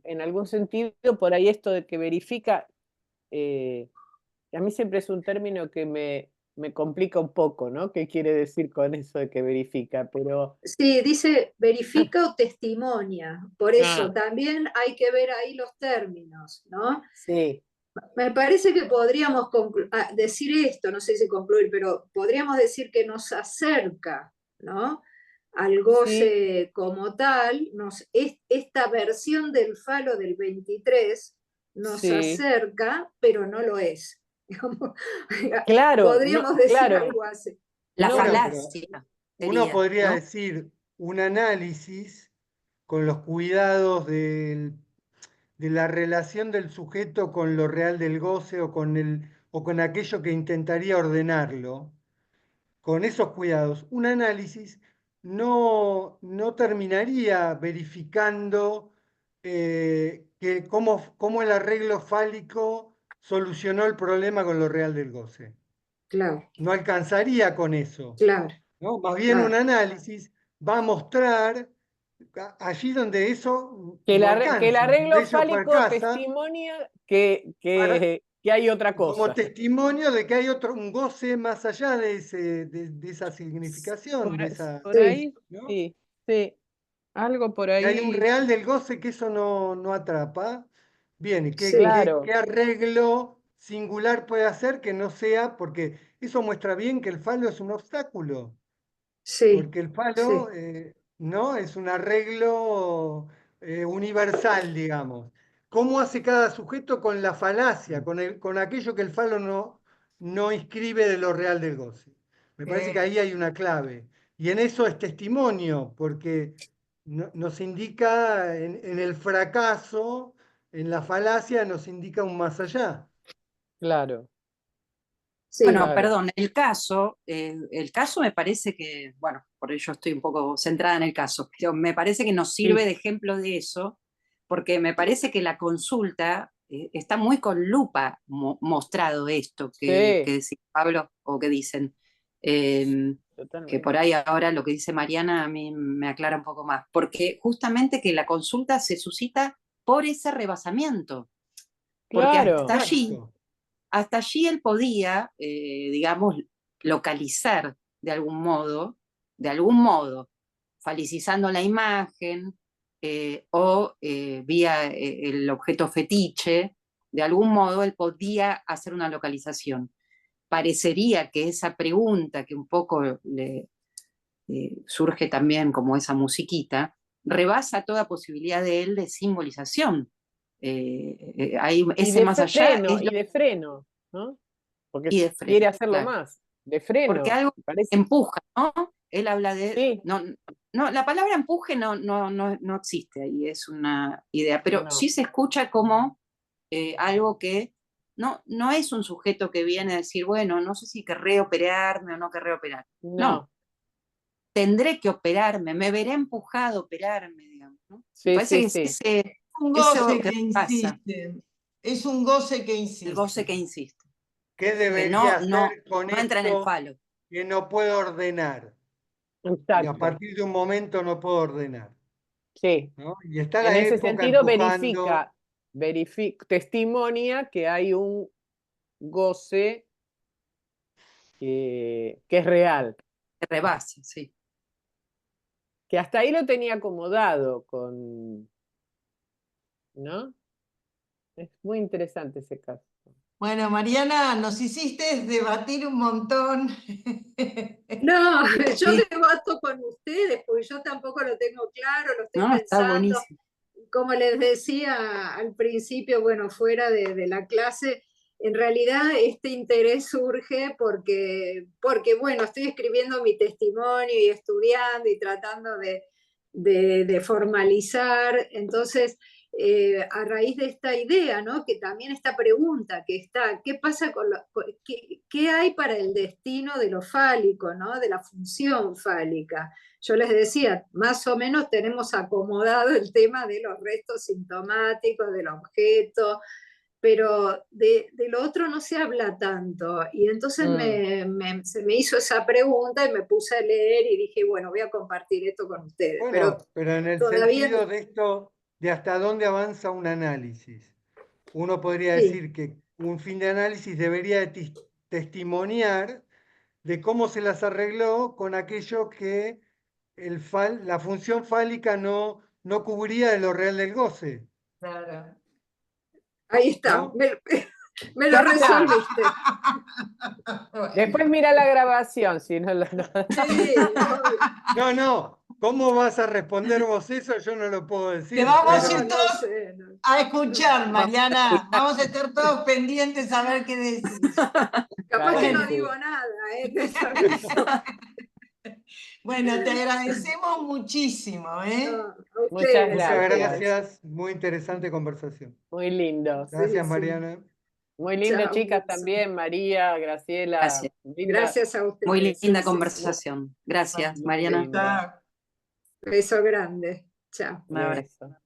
en algún sentido, por ahí esto de que verifica, a mí siempre es un término que me complica un poco, ¿no? ¿Qué quiere decir con eso de que verifica? Pero, Sí, dice verifica o testimonia. Por eso ah, también hay que ver ahí los términos, ¿no? sí, Me parece que podríamos decir esto, no sé si concluir, pero podríamos decir que nos acerca, ¿no? Al sí, goce como tal, esta versión del falo del 23 nos sí. acerca, pero no lo es. Claro, no, Podríamos decir claro, algo así. La no, Bueno, pero falacia uno sería, podría ¿no? decir un análisis con los cuidados de la relación del sujeto con lo real del goce o con aquello que intentaría ordenarlo, con esos cuidados. Un análisis no terminaría verificando cómo el arreglo fálico solucionó el problema con lo real del goce. Claro, No alcanzaría con eso, claro, ¿no? Más bien un claro. análisis va a mostrar allí donde eso que no que el alcanza, donde arreglo eso fálico fracasa, testimonia para, que hay otra como cosa. testimonio de que hay un goce más allá de esa significación, Por Sí, ahí, ¿no? sí, sí, algo por Que hay un ahí, real del goce que eso no atrapa. Bien, ¿y sí, claro, qué arreglo singular puede hacer que no sea? Porque eso muestra bien que el falo es un obstáculo. sí, Porque el falo sí, no es un arreglo universal, digamos. ¿Cómo hace cada sujeto con la falacia, con aquello que el falo no inscribe de lo real del goce? Me parece que ahí hay una clave. Y en eso es testimonio, porque nos indica en el fracaso, en la falacia, nos indica un más allá. claro, sí, Bueno, claro. perdón, el caso me parece que, bueno, por ello estoy un poco centrada en el caso, pero me parece que nos sirve Sí, de ejemplo de eso, porque me parece que la consulta está muy con lupa mostrado esto que sí, decía Pablo o que dicen. Eh, que por totalmente. ahí ahora lo que dice Mariana a mí me aclara un poco más, porque justamente que la consulta se suscita por ese rebasamiento, porque Claro, Exacto. hasta allí él podía, digamos, localizar de algún modo, falicizando la imagen o vía el objeto fetiche, de algún modo él podía hacer una localización. Parecería que esa pregunta que un poco le surge también como esa musiquita, rebasa toda posibilidad de él de simbolización. Hay ese más allá es y de freno, ¿no? Porque y de freno, quiere hacerlo claro. más, de Porque freno, algo parece. empuja, ¿no? Él habla de, Sí, no, no, la palabra empuje no existe ahí, es una idea, pero sí no, se escucha como algo que no es un sujeto que viene a decir, bueno, no sé si querré operarme o no querré operar. No, no, tendré que operarme, me veré empujado a operarme, digamos, ¿no? Me sí, parece sí, que es sí, Un eso goce que que pasa, insiste. Es un goce que el goce que insiste. insiste, ¿Qué que debería hacer con no entra en el esto falo. que no puedo ordenar? Y a exacto, partir de un momento no puedo ordenar, sí. ¿no? Y está En la ese época sentido, empujando, testimonia que hay un goce que es real, Que rebasa, sí. que hasta ahí lo tenía acomodado con, ¿no? Es muy interesante ese caso. Bueno, Mariana, nos hiciste debatir un montón. no, yo Sí, debato con ustedes, porque yo tampoco lo tengo claro, lo estoy no, está pensando. buenísimo. Como les decía al principio, bueno, fuera de la clase, en realidad este interés surge porque, bueno, estoy escribiendo mi testimonio y estudiando y tratando de formalizar. Entonces, a raíz de esta idea, ¿no? Que también esta pregunta que está, ¿qué pasa qué hay para el destino de lo fálico, ¿no? De la función fálica? Yo les decía, más o menos tenemos acomodado el tema de los restos sintomáticos, del objeto, pero de lo otro no se habla tanto. Y entonces Mm, se me hizo esa pregunta y me puse a leer y dije, bueno, voy a compartir esto con ustedes, pero bueno, pero en el todavía sentido de esto, de hasta dónde avanza un análisis. Uno podría sí, decir que un fin de análisis debería testimoniar de cómo se las arregló con aquello que la función fálica no cubría de lo real del goce. Claro. Ahí está, ¿No? me lo resolviste. Después mira la grabación, si no lo... Sí, obvio. No, ¿cómo vas a responder vos eso? Yo no lo puedo decir. Te vamos a pero- ir todos sé, no. a escuchar, Mariana. Vamos a estar todos pendientes a ver qué decís. Capaz que no Sí. digo nada, te aviso. Bueno, te agradecemos muchísimo, ¿eh? No, a Muchas ustedes, Muchas a ustedes. gracias, muy interesante conversación. Muy lindo. Gracias, sí. Mariana. Muy lindo, Chao, chicas, beso. también, María, Graciela. Gracias. Gracias a ustedes. Muy sí, linda sí, sí. conversación. Gracias, Muy Mariana. lindo. Chao. Beso grande. Chao. Un abrazo. Beso.